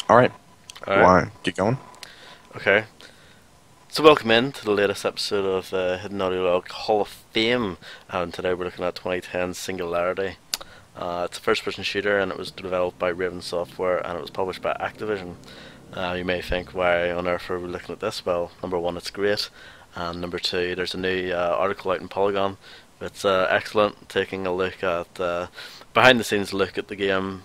All right. All You right. want to get going? Okay. So welcome in to the latest episode of Hidden Audio Log Hall of Fame. And today we're looking at 2010 Singularity. It's a first-person shooter, and it was developed by Raven Software, and it was published by Activision. You may think, why on earth are we looking at this? Well, number one, it's great, and number two, there's a new article out in Polygon. It's excellent, taking a look at behind-the-scenes look at the game.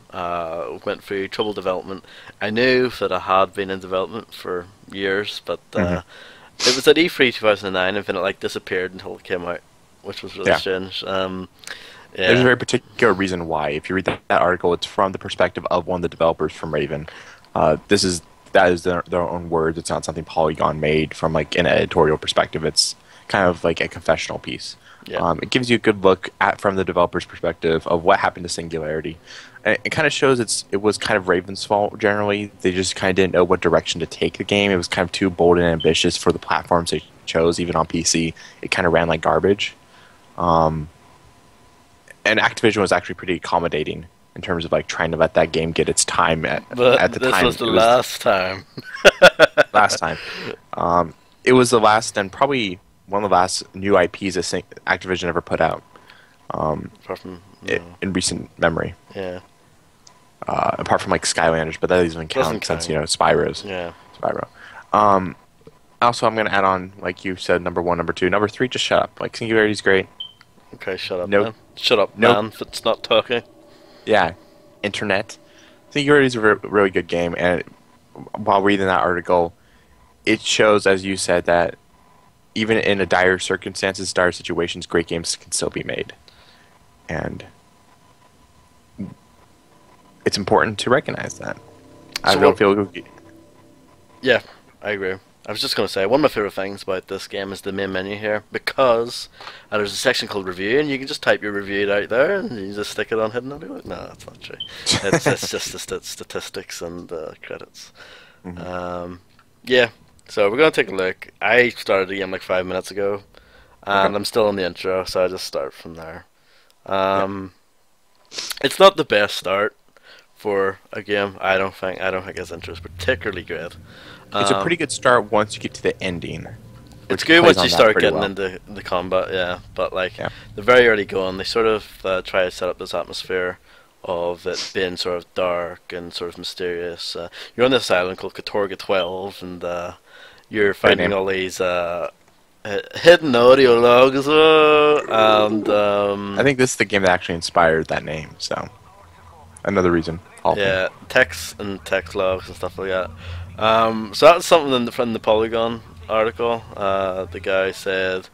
Went through trouble development. I knew that it had been in development for years, but Hmm. it was at E3 2009, and then it like disappeared until it came out, which was really Yeah. strange. There's a Yeah, very particular reason why. If you read that article, it's from the perspective of one of the developers from Raven. That is their own words. It's not something Polygon made from like an editorial perspective. It's kind of like a confessional piece. yeah. It gives you a good look at from the developer's perspective of what happened to Singularity. And it kind of shows it was kind of Raven's fault generally. They just kind of didn't know what direction to take the game. It was kind of too bold and ambitious for the platforms they chose, even on PC. It kind of ran like garbage. Um, and Activision was actually pretty accommodating in terms of like trying to let that game get its time at But the this time. was the It was last time. last time. It was the last and probably one of the last new IPs that Activision ever put out Apart from no. in recent memory. Yeah, Apart from like Skylanders, but that doesn't doesn't count since count. Spyro's Yeah. Spyro. Um, Also, I'm gonna add on, like you said, number one, number two, number three. Just shut up. Like Singularity's great. Okay, shut up, Nope. man. Shut up, Nope. man. If it's not talking. Yeah, internet. Singularity's a really good game, and while reading that article, it shows, as you said, that even in a dire circumstances, dire situations, great games can still be made, and it's important to recognize that. I So don't what? feel. Yeah, I agree. I was just going to say, one of my favourite things about this game is the main menu here, because there's a section called Review, and you can just type your review out there, and you just stick it on Hidden Audio. No, that's not true. It's just the statistics and credits. Mhm. Yeah, so we're going to take a look. I started the game like 5 minutes ago, and Okay. I'm still in the intro, so I just start from there. Yeah. Um, it's not the best start for a game, I don't think. I don't think its intro is particularly good. It's a Um, pretty good start once you get to the ending, It's which good plays once on you that start pretty getting well. into the combat, yeah. But like Yeah. the very early going, they sort of try to set up this atmosphere of it being sort of dark and sort of mysterious. You're on this island called Katorga 12, and you're Great finding name. all these hidden audio logs, and I think this is the game that actually inspired that name. So another reason. Hall of Fame. yeah, text and text logs and stuff like that. So that's something from the Polygon article. The guy said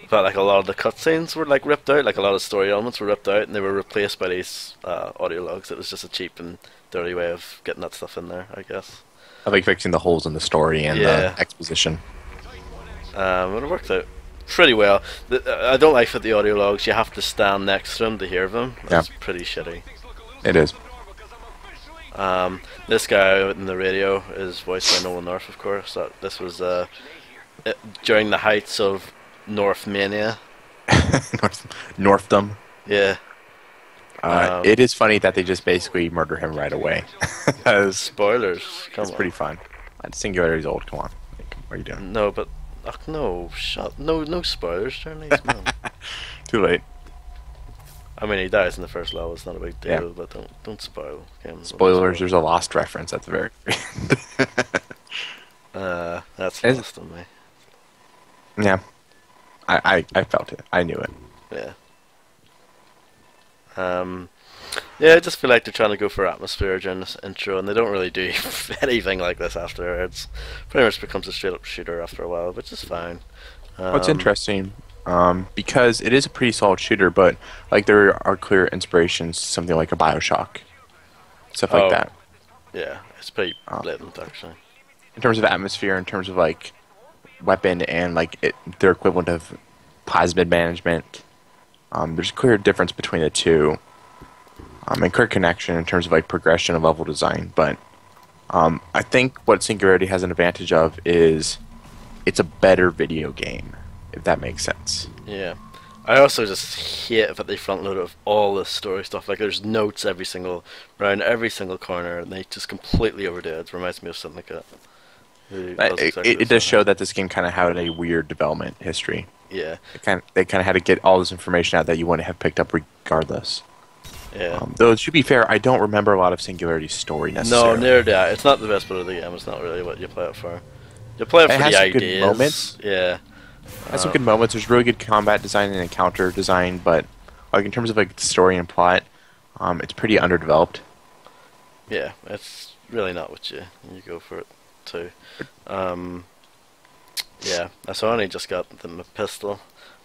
that like a lot of the cutscenes were like ripped out, like a lot of story elements were ripped out, and they were replaced by these audio logs. It was just a cheap and dirty way of getting that stuff in there, I guess. I like fixing the holes in the story and Yeah. the exposition. But it worked out pretty well. I don't like that the audio logs you have to stand next to them to hear them. Yeah, That's pretty shitty. it is. This guy in the radio is voiced by Nolan North, of course. This was during the heights of North Mania. Northdom. Yeah. It is funny that they just basically murder him right away. That's Spoilers. Come on. pretty fun. Singularity's old. Come on. Like, what are you doing? No, but no, no spoilers, Charlie. Man. Too late. I mean, he dies in the first level. It's not a big deal, Yeah. but don't spoil. Don't Spoilers. spoil. There's a Lost reference at the very. That's Is- lost on me. Yeah, I felt it. I knew it. Yeah. Yeah, I just feel like they're trying to go for atmosphere during this intro, and they don't really do anything like this afterwards. Pretty much becomes a straight up shooter after a while, which is fine. What's interesting, because it is a pretty solid shooter, but like there are clear inspirations to something like a BioShock, stuff like Oh. that. Yeah, it's pretty Oh. blatant actually. In terms of atmosphere, in terms of like weapon and like their equivalent of plasmid management, there's a clear difference between the two, and clear connection in terms of like progression and level design. But I think what Singularity has an advantage of is it's a better video game, if that makes sense. Yeah. I also just hate that they front load of all this story stuff. Like there's notes every single around every single corner, and they just completely overdo it. It reminds me of something like that. Who does exactly the It does same show thing. that this game kind of had a weird development history. Yeah, They kind of had to get all this information out that you wouldn't have picked up regardless. yeah. Though to be fair, I don't remember a lot of Singularity's story No, necessarily. near that. It's not the best part of the game. It's not really what you play it for. You play it It for the has some good ideas. moments. Yeah. It has some good moments. There's really good combat design and encounter design, but like in terms of like the story and plot, it's pretty underdeveloped. Yeah, it's really not what you go for it to. Um, yeah, so I only just got the pistol,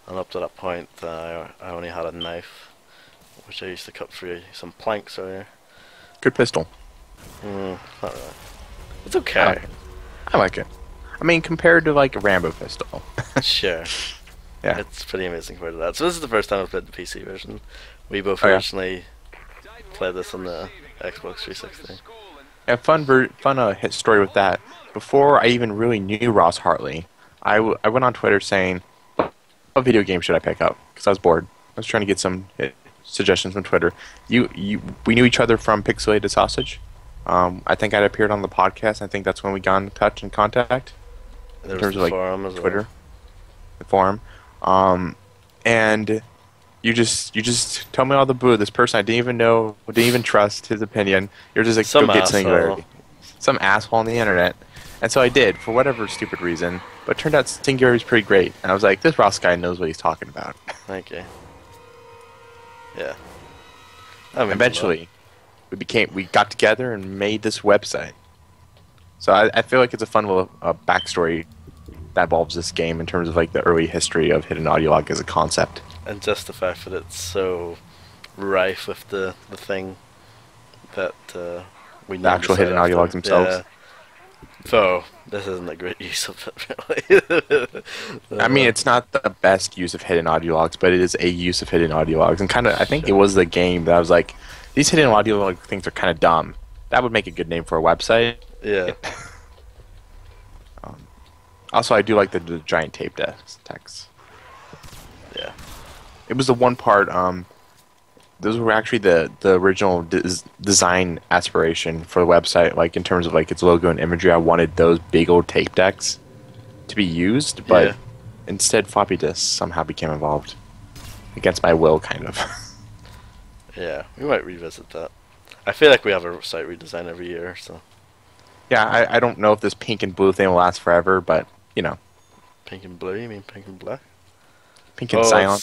and up to that point, I only had a knife, which I used to cut through some planks earlier. Good pistol. Not really. It's I okay. like it. I like it. I mean, compared to like a Rambo pistol. Sure, Yeah. it's pretty amazing compared to that. So this is the first time I've played the PC version. We both Oh yeah. originally played this on the Xbox 360. Yeah, fun hit story with that. Before I even really knew Ross Hartley, I went on Twitter saying, "What video game should I pick up?" Because I was bored. I was trying to get some suggestions from Twitter. We knew each other from Pixelated Sausage. I think I'd appeared on the podcast. I think that's when we got in touch and contact There in was terms the of like forum as Twitter, well. the forum, and you just told me all the boo. This person I didn't even know, didn't even trust his opinion. You're just like, Some go get asshole. Singularity. Some asshole on the internet. And so I did, for whatever stupid reason. But it turned out Singularity's pretty great. And I was like, this Ross guy knows what he's talking about. Thank you. Yeah. I mean, Eventually, we got together and made this website. So I feel like it's a fun little backstory that involves this game in terms of like the early history of Hidden Audio Log as a concept. and just the fact that it's so rife with the thing that we The actual hidden audio logs themselves. Yeah. So this isn't a great use of it, really. I mean, it's not the best use of hidden audio logs, but it is a use of hidden audio logs. And kind of, I think it was the game that I was like, these hidden audio log things are kind of dumb. That would make a good name for a website. Yeah. Also, I do like the giant tape text. Yeah. It was the one part. Those were actually the original design aspiration for the website. Like in terms of like its logo and imagery, I wanted those big old tape decks to be used, but Yeah. instead floppy disks somehow became involved against my will, kind of. Yeah. We might revisit that. I feel like we have a site redesign every year, so Yeah, I don't know if this pink and blue thing will last forever, but you know, pink and blue. You mean pink and black? pink and cyan.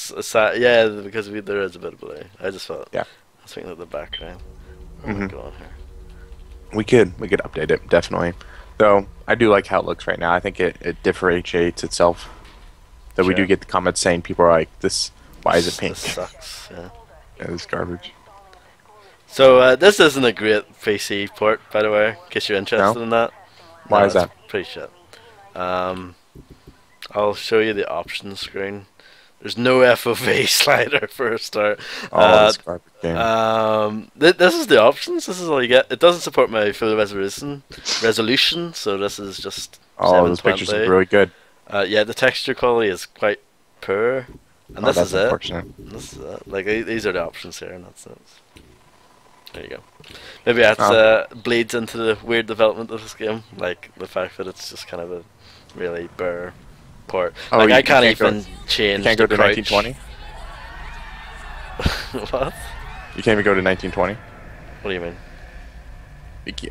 Yeah, because there is a bit of blue. I just thought. Yeah. I was thinking of the background. Oh Mhm. my god, here. We could update it definitely. Though I do like how it looks right now. I think it differentiates itself. Though we do Sure. get the comments saying people are like, "This, why is it pink? This sucks. Yeah. Yeah, this is garbage." So this isn't a great PC port, by the way, in case you're interested No? in that. Why No, is it's that? pretty shit. I'll show you the options screen. There's no FOV slider for a start. Oh, this garbage game. This is the options. This is all you get. It doesn't support my full resolution, so this is just Oh, those pictures 720. look really good. Yeah, the texture quality is quite poor, and Oh, this that's is it. unfortunate. This is it. Like these are the options here in that sense. There you go. Maybe that bleeds into the weird development of this game, like the fact that it's just kind of a really bare port. Oh, Like you I can't can't go- even change. You can't go the to crouch. 1920. What? You can't even go to 1920 What do you mean?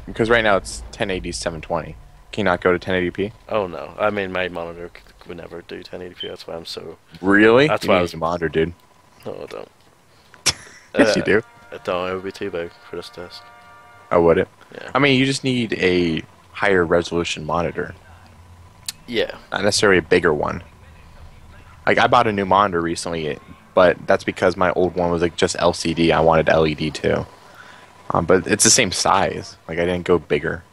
because right now it's 1080 720. Can you not go to 1080p? Oh no! I mean, my monitor would never do 1080p. That's why I'm so. Really? That's you why I need was- a monitor, dude. No, I don't. Yes, you do. I don't. It would be too big for this test. Oh, would it? Yeah. I mean, you just need a higher resolution monitor, Yeah. not necessarily a bigger one. Like I bought a new monitor recently, but that's because my old one was like just LCD. I wanted LED too. But it's the same size. Like I didn't go bigger.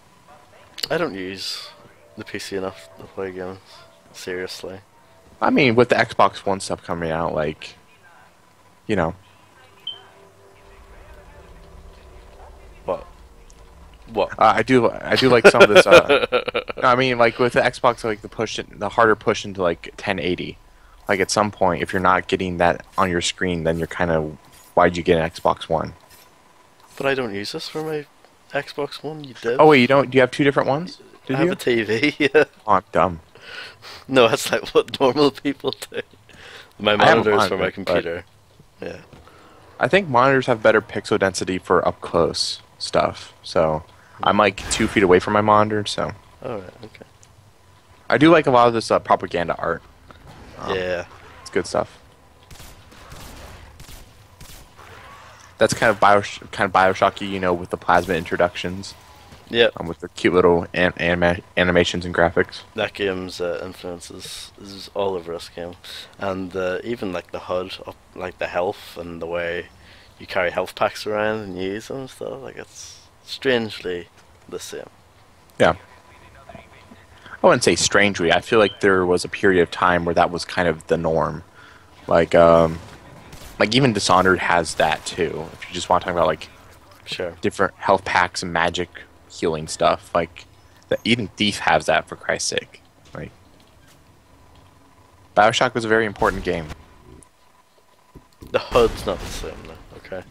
I don't use the PC enough to play games. Seriously. I mean, with the Xbox One stuff coming out, like, you know, What? What? I do like some of this. No, I mean, like with the Xbox, like the harder push into like 1080. Like at some point, if you're not getting that on your screen, then you're kind of, why'd you get an Xbox One? But I don't use this for my Xbox One. You did. Oh wait, you don't? Do you have two different ones? I Did have a you? TV. Yeah. Oh, I'm dumb. No, that's like what normal people do. My I have a monitor is for my monitor, but computer. Yeah. I think monitors have better pixel density for up close stuff. So I'm like 2 feet away from my monitor, so Alright, okay. I do like a lot of this propaganda art. Yeah. It's good stuff. That's kind of Bioshocky, you know, with the plasma introductions, Yep. with the cute little animations and graphics. That game's influence is all over this game. And even like the HUD, like the health and the way you carry health packs around and use them and stuff, like it's strangely the same. Yeah. I wouldn't say strangely. I feel like there was a period of time where that was kind of the norm. Like even Dishonored has that too. If you just want to talk about like Sure. different health packs and magic healing stuff, like even Thief has that for Christ's sake. Like Bioshock was a very important game. The HUD's not the same though, okay?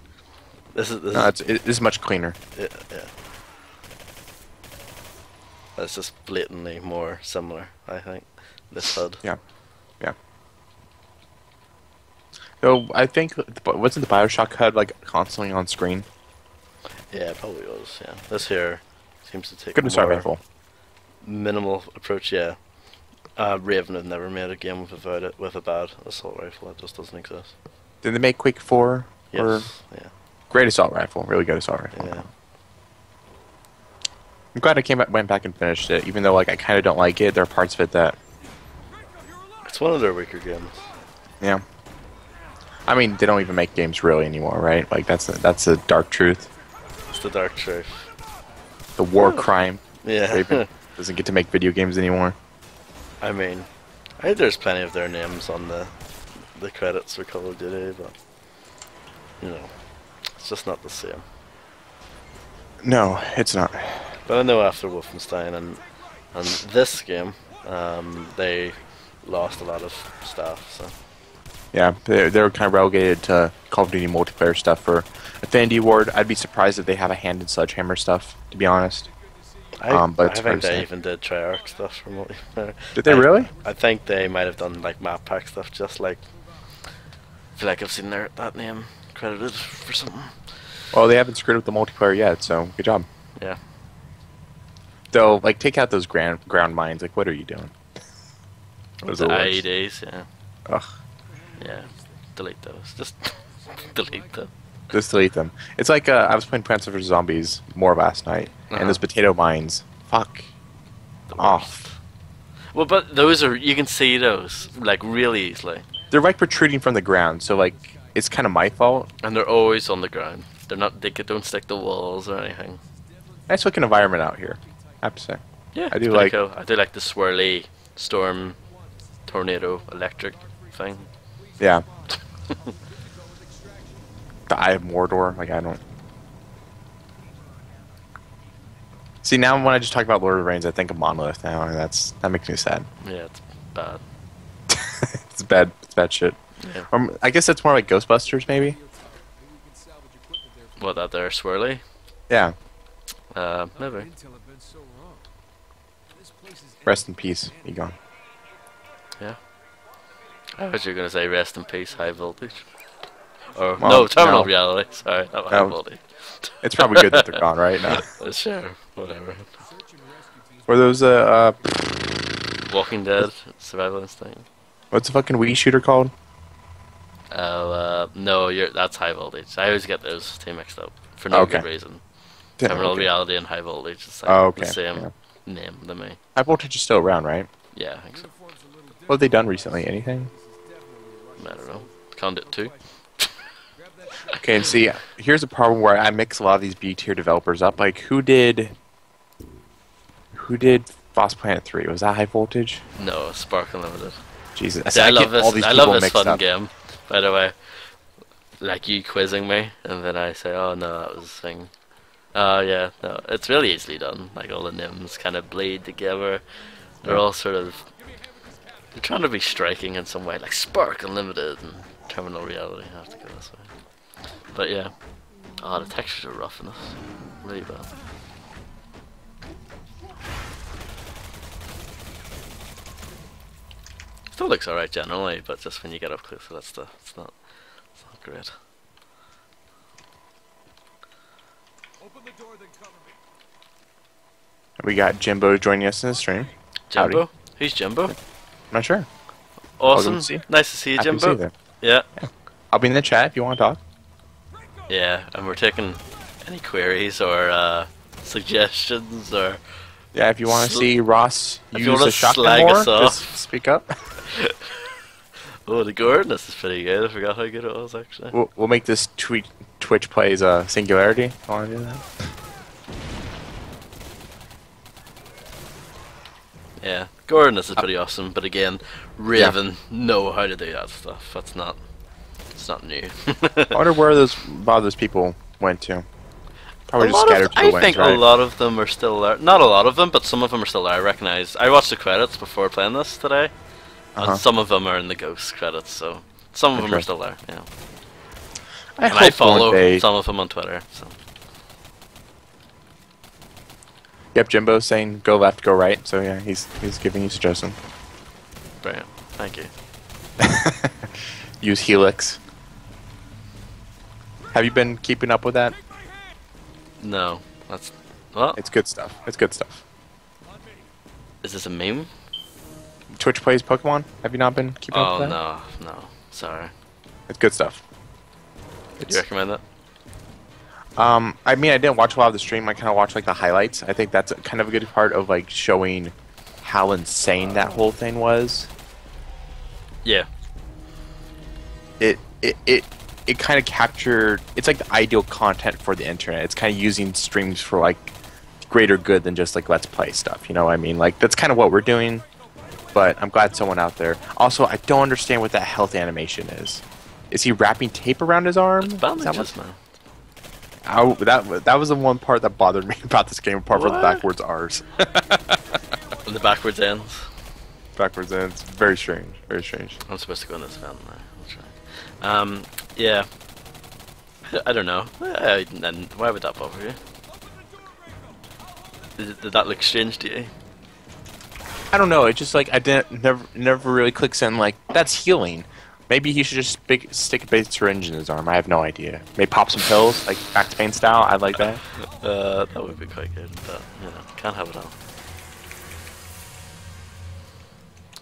This No, is it's much cleaner. yeah, yeah. That's just blatantly more similar, I think. This HUD. Yeah, yeah. So I think wasn't the Bioshock HUD like constantly on screen? Yeah, it probably was, yeah. This here seems to take Good a assault more rifle. minimal approach, yeah. Raven have never made a game without it with a bad assault rifle. It just doesn't exist. Did they make Quake 4? Or Yes, yeah, great assault rifle, really good assault rifle. yeah. I'm glad I went back and finished it, even though like I kind of don't like it. There are parts of it that, It's one of their weaker games. yeah. I mean, they don't even make games really anymore, right? Like that's a dark truth. It's the dark truth. The war crime. Yeah. Raven doesn't get to make video games anymore. I mean, I think there's plenty of their names on the credits for Call of Duty, but you know, it's just not the same. No, it's not. But I know after Wolfenstein and this game, they lost a lot of staff. So Yeah, they're kind of relegated to Call of Duty multiplayer stuff for Affinity Award. I'd be surprised if they have a hand in Sledgehammer stuff, to be honest. But I it's fair think to they say. even did Treyarch stuff for multiplayer. Did they really? I think they might have done like map pack stuff, just like I feel like I've seen that name credited for something. Well, they haven't screwed up the multiplayer yet, so good job. Yeah. Though, like, take out those ground mines. Like, what are you doing? Those The are the worst. IEDs, yeah. Ugh, Yeah. Delete those. Just delete them. just delete them. It's like I was playing Plants vs Zombies more last night, and those potato mines. Fuck The off. Well, but those are, you can see those like really easily, They're like protruding from the ground, so like it's kind of my fault. and they're always on the ground. They're not. Don't stick to walls or anything. Nice looking environment out here, I have to say. Yeah, I it's do pretty like. cool. I do like the swirly storm, tornado, electric thing. Yeah. The Eye of Mordor, like I don't. See, now when I just talk about Lord of the Rings, I think of Monolith now, and that makes me sad. Yeah, it's bad. It's bad. It's bad shit. Yeah. I guess that's more like Ghostbusters, maybe. What, that there swirly? Yeah. Maybe. Rest in peace, Egon. Yeah. I was you were gonna say rest in peace, high voltage. Or Well, no, terminal no. reality. Sorry, not high No. voltage. It's probably good that they're gone, right? No. Sure, whatever. Or those Walking Dead, Survival Instinct. what's the fucking Wii shooter called? Oh, no, that's high voltage. I always get those two mixed up for no Okay. good reason. Yeah, Terminal okay. reality and high voltage is like Oh, okay. the same Yeah. name to me. High Voltage is still around, right? Yeah, I think so. What have they done recently? Anything? I don't know. Conduit 2. Okay, and see, here's a problem where I mix a lot of these B tier developers up. Like, who did Lost Planet 3? Was that High Voltage? No, Spark Unlimited. Jesus, See, I love get all this. these I love people this mixed fun up. game. By the way, like you quizzing me, and then I say, "Oh no, that was thing." Oh yeah, no, it's really easily done. Like all the names kind of bleed together. They're Yeah. all sort of They're trying to be striking in some way, like Spark Unlimited and Terminal Reality. I have to go this way. But yeah. Oh, the textures are rough in this. Really bad. Still looks alright generally, but just when you get up close to that stuff, it's not great. Open the door, then cover me. We got Jimbo joining us in the stream. Jimbo? Howdy. Who's Jimbo? I'm not sure. Awesome. Nice to see you, Happy to see Jimbo. you there. Yeah. I'll be in the chat if you want to talk. Yeah, and we're taking any queries or suggestions or... Yeah, if you want to see Ross if you use wanna a shotgun slag more, us off. just speak up. Oh, the Gordonness is pretty good. I forgot how good it was, actually. We'll make this Twitch plays Singularity. Want to do that? Yeah, Gordonness is pretty awesome, but again, Raven know how to do that stuff. It's not new. I wonder where a lot of those people went to. Probably just scattered to the I winds, think right? a lot of them are still there. Not a lot of them, but some of them are still there. I recognize. I watched the credits before playing this today, and some of them are in the Ghost credits, so some of them are still there. Yeah. I follow some of them on Twitter. So. Yep, Jimbo's saying go left, go right. So yeah, he's giving you suggestions. Brilliant. Thank you. Use Helix. Have you been keeping up with that? No, that's what? It's good stuff. It's good stuff. Is this a meme? Twitch plays Pokemon. Have you not been keeping up with that? Oh no, sorry. It's good stuff. Would you recommend it? I mean, I didn't watch a lot of the stream. I kind of watched like the highlights. I think that's kind of a good part of like showing how insane that whole thing was. Yeah. It kind of captured. It's like the ideal content for the internet. It's kind of using streams for like greater good than just like let's play stuff. You know what I mean? Like that's kind of what we're doing. But I'm glad someone out there. Also, I don't understand what that health animation is. Is he wrapping tape around his arm? Bandages, man. That was the one part that bothered me about this game, apart from the backwards R's. And the backwards ends. Backwards ends. Very strange. Very strange. I'm supposed to go in this event now. I'll try. Yeah. I don't know. And why would that bother you? Did that look strange to you? I don't know. It's just like I never really clicks in like that's healing. Maybe he should just stick a base syringe in his arm. I have no idea. Maybe pop some pills, like back to pain style. I'd like that. That would be quite good, but you know, can't have it all.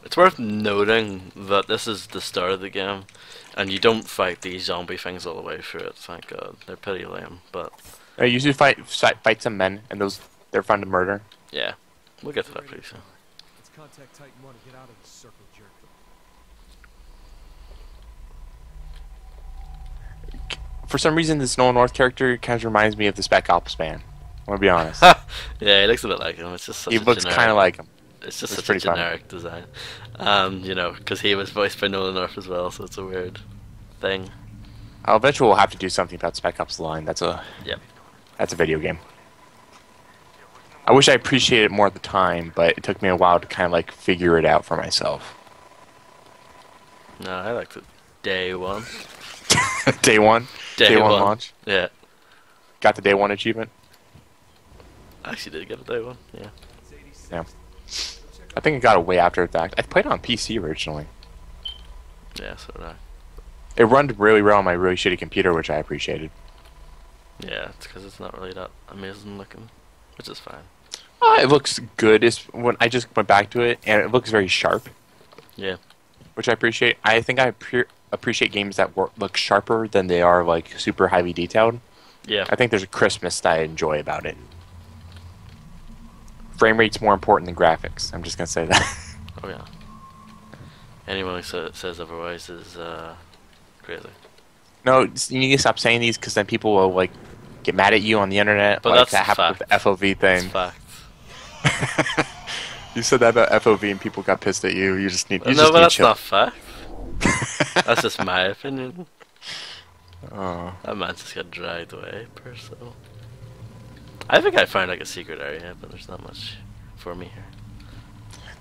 It's worth noting that this is the start of the game, and you don't fight these zombie things all the way through it. Thank God, they're pretty lame. But I usually fight some men, and they're fun to murder. Yeah, we'll get to that pretty soon. Let's contact Titan 1 and get out of this circle jerk. For some reason, this Nolan North character kind of reminds me of the Spec Ops man. I'm gonna be honest. Yeah, he looks a bit like him. It's just such he looks kind of like him. It's just such a generic design. You know, because he was voiced by Nolan North as well, so it's a weird thing. Eventually, we'll have to do something about Spec Ops: The Line. That's a video game. I wish I appreciated it more at the time, but it took me a while to kind of like figure it out for myself. No, I liked it. Day one. Day one. Day one launch. Yeah. Got the day one achievement. I actually did get a day one. Yeah. Yeah. I think I got it way after the fact. I played it on PC originally. Yeah, so did I. It run really well on my really shitty computer, which I appreciated. Yeah, it's because it's not really that amazing looking, which is fine. It looks good. When I just went back to it, and it looks very sharp. Yeah. Which I appreciate. I think I appreciate games that look sharper than they are like super highly detailed. Yeah. I think there's a crispness that I enjoy about it. Frame rate's more important than graphics. I'm just gonna say that. Oh yeah. Anyone who says otherwise is crazy. No, you need to stop saying these because then people will like get mad at you on the internet. But like, that's that happened with the FOV thing. That's fact. You said that about FOV and people got pissed at you. You just need. You no, just but need that's chill. not fact. That's just my opinion. Oh. That man just got dragged away, personal. I think I found like a secret area, but there's not much for me here.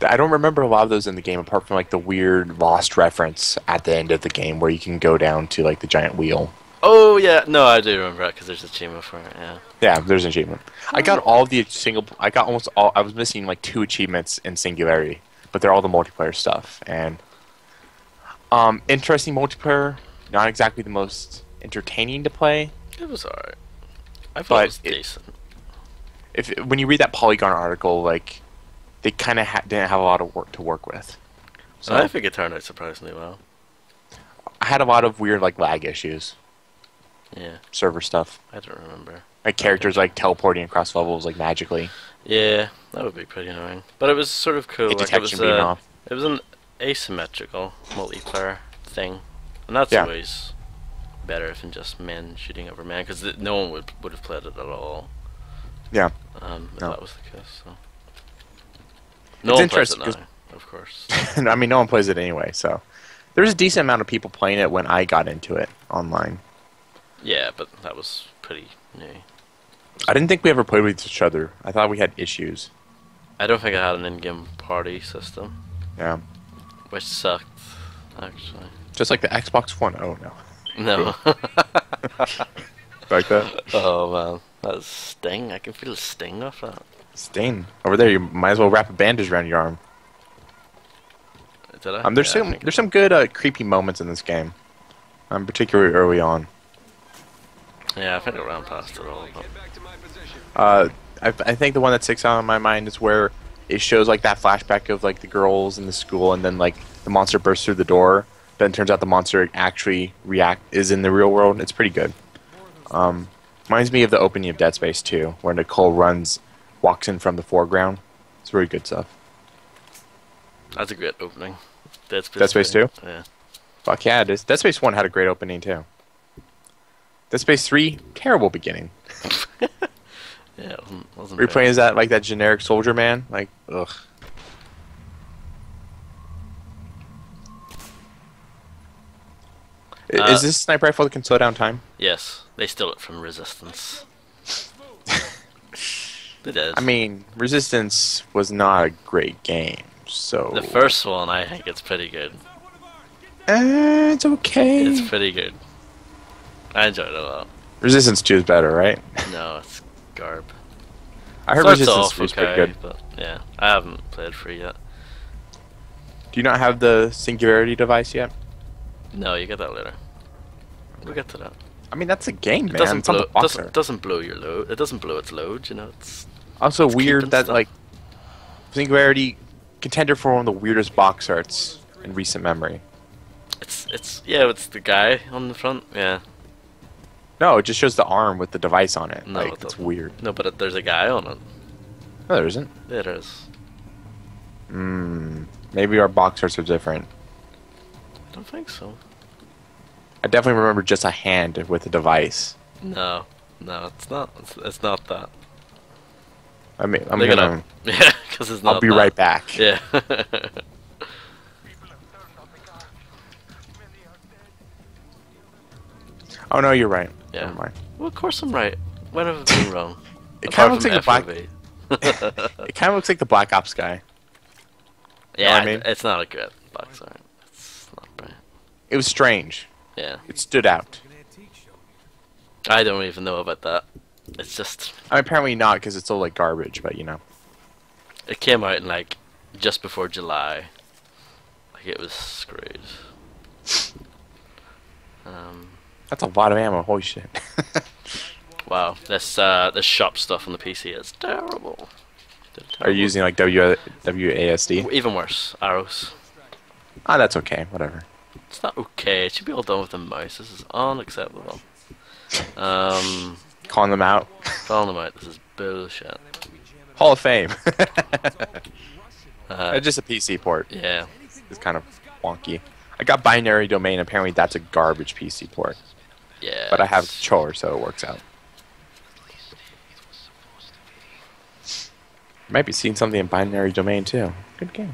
I don't remember a lot of those in the game, apart from like the weird lost reference at the end of the game where you can go down to like the giant wheel. Oh yeah, no, I do remember that because there's a achievement for it. Yeah. Yeah, there's an achievement. I got all the single. I got almost all. I was missing like 2 achievements in Singularity, but they're all the multiplayer stuff. And interesting multiplayer. Not exactly the most entertaining to play. It was alright. I thought it was But decent. when you read that Polygon article, like they kind of didn't have a lot of work to work with. So I think it turned out surprisingly well. I had a lot of weird like lag issues, Yeah, server stuff, I don't remember. like characters like teleporting across levels like magically. Yeah, that would be pretty annoying. But it was sort of cool. Hit Like detection being off. it was an asymmetrical multiplayer thing, and that's Yeah. always better than just men shooting over men, because no one would have played it at all. Yeah. If No. that was the case. So. No It's one plays it interesting now, of course. I mean, no one plays it anyway, so there's a decent amount of people playing it when I got into it online. Yeah, but that was pretty new. I didn't think we ever played with each other. I thought we had issues. I don't think I had an in-game party system, Yeah. which sucked, actually. Just like the Xbox One. Oh no. No. Like that? Oh man, that's sting. I can feel the sting off that. Stain. Over there, you might as well wrap a bandage around your arm. Did I? There's Yeah, I some think- there's some good creepy moments in this game. Particularly early on. Yeah, I think I ran past it all. But I think the one that sticks out in my mind is where it shows like that flashback of like the girls in the school, and then like the monster bursts through the door. Then it turns out the monster actually is in the real world. It's pretty good. Reminds me of the opening of Dead Space 2, where Nicole walks in from the foreground. It's really good stuff. that's a great opening. Dead Space 2? Yeah. Fuck yeah, it is. Dead Space 1 had a great opening too. Dead Space 3, terrible beginning. Yeah, it wasn't Were you great. playing as that that generic soldier man? Like, ugh. Is this sniper rifle that can slow down time? Yes, they stole it from Resistance. They did. I mean, Resistance was not a great game, so the first one, I think it's pretty good. It's okay. It's pretty good. I enjoyed it a lot. Resistance 2 is better, right? No, it's garb. I heard Starts Resistance off 3 is okay, pretty good. but yeah, I haven't played 3 yet. Do you not have the Singularity device yet? No, you get that later. We'll get to that. I mean, that's a game, It man. doesn't It's on blow. the boxer. Doesn't blow your load. It doesn't blow its load. You know, it's Also it's weird keeping that stuff. like Singularity contender for one of the weirdest box arts in recent memory. it's the guy on the front. Yeah. No, it just shows the arm with the device on it. No, like it it's doesn't. weird. No, but there's a guy on it. No, there isn't. There is. Maybe our box arts are different. I don't think so. I definitely remember just a hand with a device. No, it's not. It's not that. I mean, I'm Look it gonna. up. Yeah, because it's not. I'll be that. right back. Yeah. Oh no, you're right. Yeah. Never mind. Well, of course I'm right. When have I been wrong? It kind of Apart looks like from the black. FOV. It kind of looks like the Black Ops guy. Yeah, what I mean? it's not a good box art. It's not brilliant. It was strange. Yeah, It stood out. An antique show here. I don't even know about that. It's just I mean, apparently not because it's all like garbage, but you know. it came out in like just before July. Like it was screwed. That's a lot of ammo. Holy shit. Wow, this shop stuff on the PC is terrible. Are you using like WASD? Even worse, arrows. Ah, that's okay. Whatever. It's not okay. It should be all done with the mouse. This is unacceptable. Calling Calling them out. them out. This is bullshit. Hall of Fame. Uh, It's just a PC port. yeah. It's kind of wonky. I got binary domain. Apparently, that's a garbage PC port. Yeah. But I have it's- Chor, so it works out. Might be seeing something in binary domain too. Good game.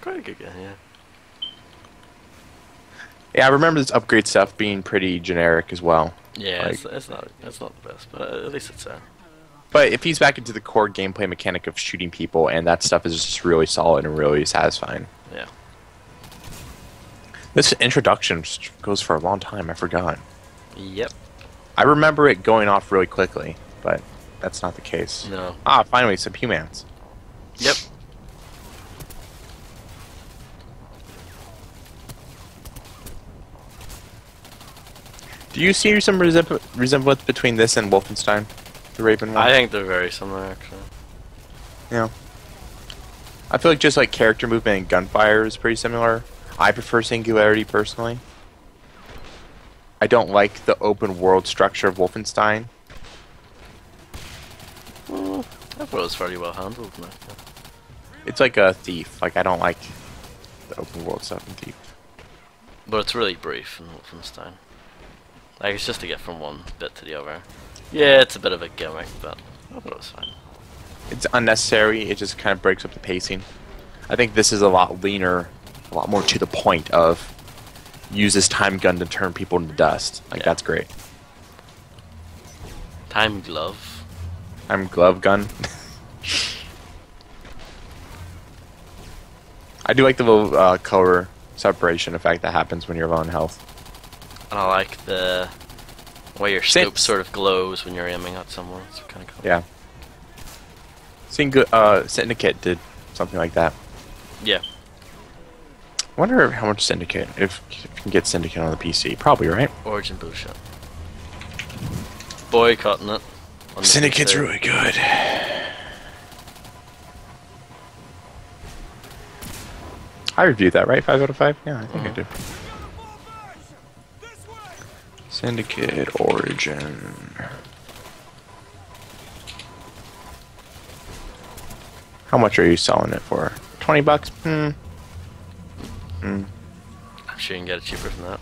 Quite a good game, yeah. Yeah, I remember this upgrade stuff being pretty generic as well. Yeah, Like- it's not the best, but at least it's there. But if he's back into the core gameplay mechanic of shooting people, and that stuff is just really solid and really satisfying. Yeah. This introduction goes for a long time. I forgot. Yep. I remember it going off really quickly, but that's not the case. No. Ah, finally, some humans. Yep. Do you see some resemblance between this and Wolfenstein, the Raven one? I think they're very similar, actually. Yeah. I feel like just like character movement and gunfire is pretty similar. I prefer Singularity personally. I don't like the open world structure of Wolfenstein. Well, I thought it was fairly well handled. No? It's like a Thief. Like I don't like the open world stuff in Thief. But it's really brief in Wolfenstein. Like, it's just to get from one bit to the other. Yeah, it's a bit of a gimmick, but I thought it was fine. It's unnecessary. It just kind of breaks up the pacing. I think this is a lot leaner, a lot more to the point of use this time gun to turn people into dust. Like, Yeah. that's great. Time glove. Time glove gun. I do like the little color separation effect that happens when you're low on health. And I like the way your scope sort of glows when you're aiming at someone. It's kind of cool. Yeah. Syndicate did something like that. Yeah. I wonder how much Syndicate, if you can get Syndicate on the PC. Probably, right? Origin bullshit. Boycotting it. on the Syndicate's PC. really good. I reviewed that, right? 5 out of 5? Yeah, I think I did. Syndicate Origin. How much are you selling it for? 20 bucks? I'm sure you can get it cheaper than that.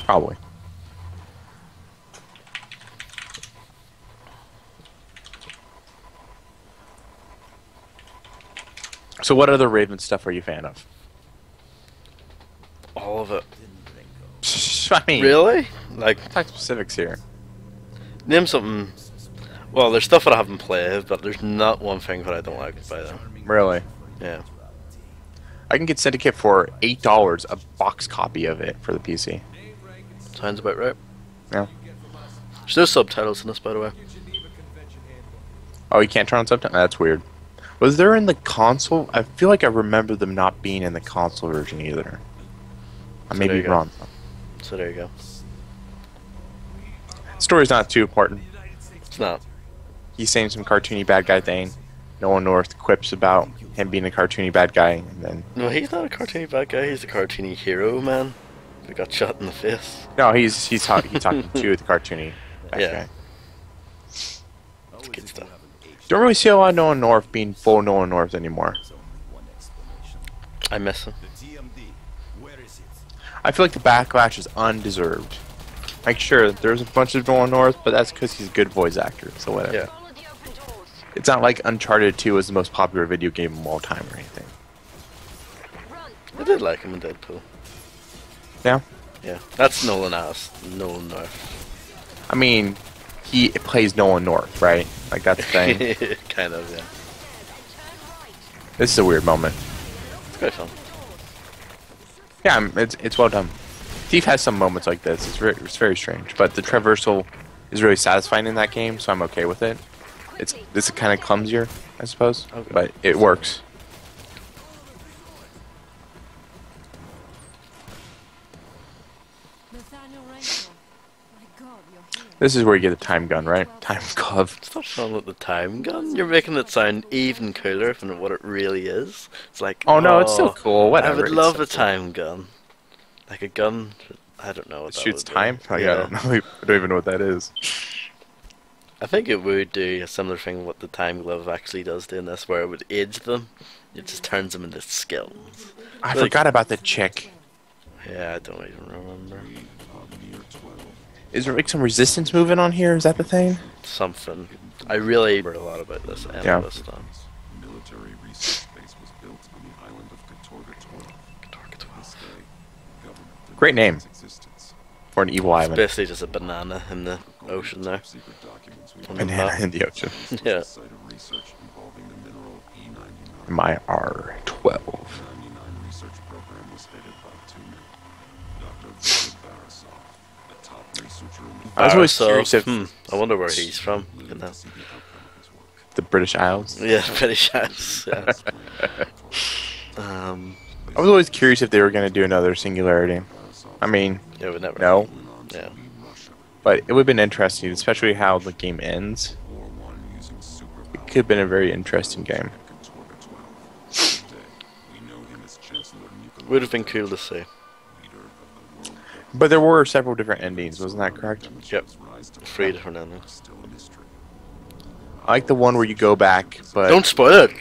Probably. So what other Raven stuff are you a fan of? All of it. I mean, Really? Like, talk specifics here. name something. Well, there's stuff that I haven't played, but there's not one thing that I don't like about them. Really? Yeah. I can get Syndicate for $8, a box copy of it for the PC. Sounds about right. Yeah. There's no subtitles in this, by the way. Oh, you can't turn on subtitles? That's weird. Was there in the console? I feel like I remember them not being in the console version either. I may there be you go. wrong. So there you go. Story's not too important. It's not. He's saying some cartoony bad guy thing. Noah North quips about him being a cartoony bad guy, and then No, he's not a cartoony bad guy. He's a cartoony hero, man. Who got shot in the face. no, he's talking to the cartoony bad Yeah. guy. It's good stuff. Don't really see a lot of Noah North being full Noah North anymore. I miss him. I feel like the backlash is undeserved. Like, sure, there's a bunch of Noah North, but that's because he's a good voice actor, so whatever. Yeah. It's not like Uncharted 2 is the most popular video game of all time or anything. I did like him in Deadpool. Yeah? Yeah. That's Nolan Ass. Nolan North. I mean, he plays Noah North, right? Like, that's the thing. Kind of, yeah. This is a weird moment. It's quite fun. Yeah, it's well done. Thief has some moments like this. It's very strange, but the traversal is really satisfying in that game, so I'm okay with it. It's kind of clumsier, I suppose, Okay. but it works. This is where you get the time gun, right? Time glove. Stop calling it the time gun. You're making it sound even cooler than what it really is. It's like, Oh no, it's still cool. Whatever. I would it's love still a cool. time gun. Like a gun, I don't know what It that shoots would be. time. Like, Yeah. I don't know. I don't even know what that is. I think it would do a similar thing what the time glove actually does do in this, where it would age them. It just turns them into skills. I Like- forgot about the chick. Yeah, I don't even remember. Is there like some resistance moving on here? Is that the thing? Something. I really remember a lot about this end Yeah. of this stuff. Military research base was built on the island of Katorga Tora. This day, government Great name. denies its existence. For an evil It's island. basically just a banana in the ocean there. Top secret documents we On the Banana map. in the ocean. This was Yeah. the site of research involving the mineral E99. My R12. The 99 research program was headed by two men. Dr. Vlad Barasov, the top researcher in the I was always Barisov, curious if I wonder where he's from. Look field at to that. see the outcome of his work. the British Isles. Yeah, British House. Yeah. His plan for I was always curious if they were going to do another Singularity. I mean, Yeah, we never. no, went on to Yeah. lead Russia. but it would have been interesting, especially how the game ends. War one using It superpower. could have been a very interesting game. Contorga 12. Today, we know him as Chancellor Nikolai, Would have been cool to see. leader of the world. But there were several different endings, wasn't that correct? Yep. His rise to 3 power different endings. is still a mystery. I like the one where you go back, but Don't spoil it.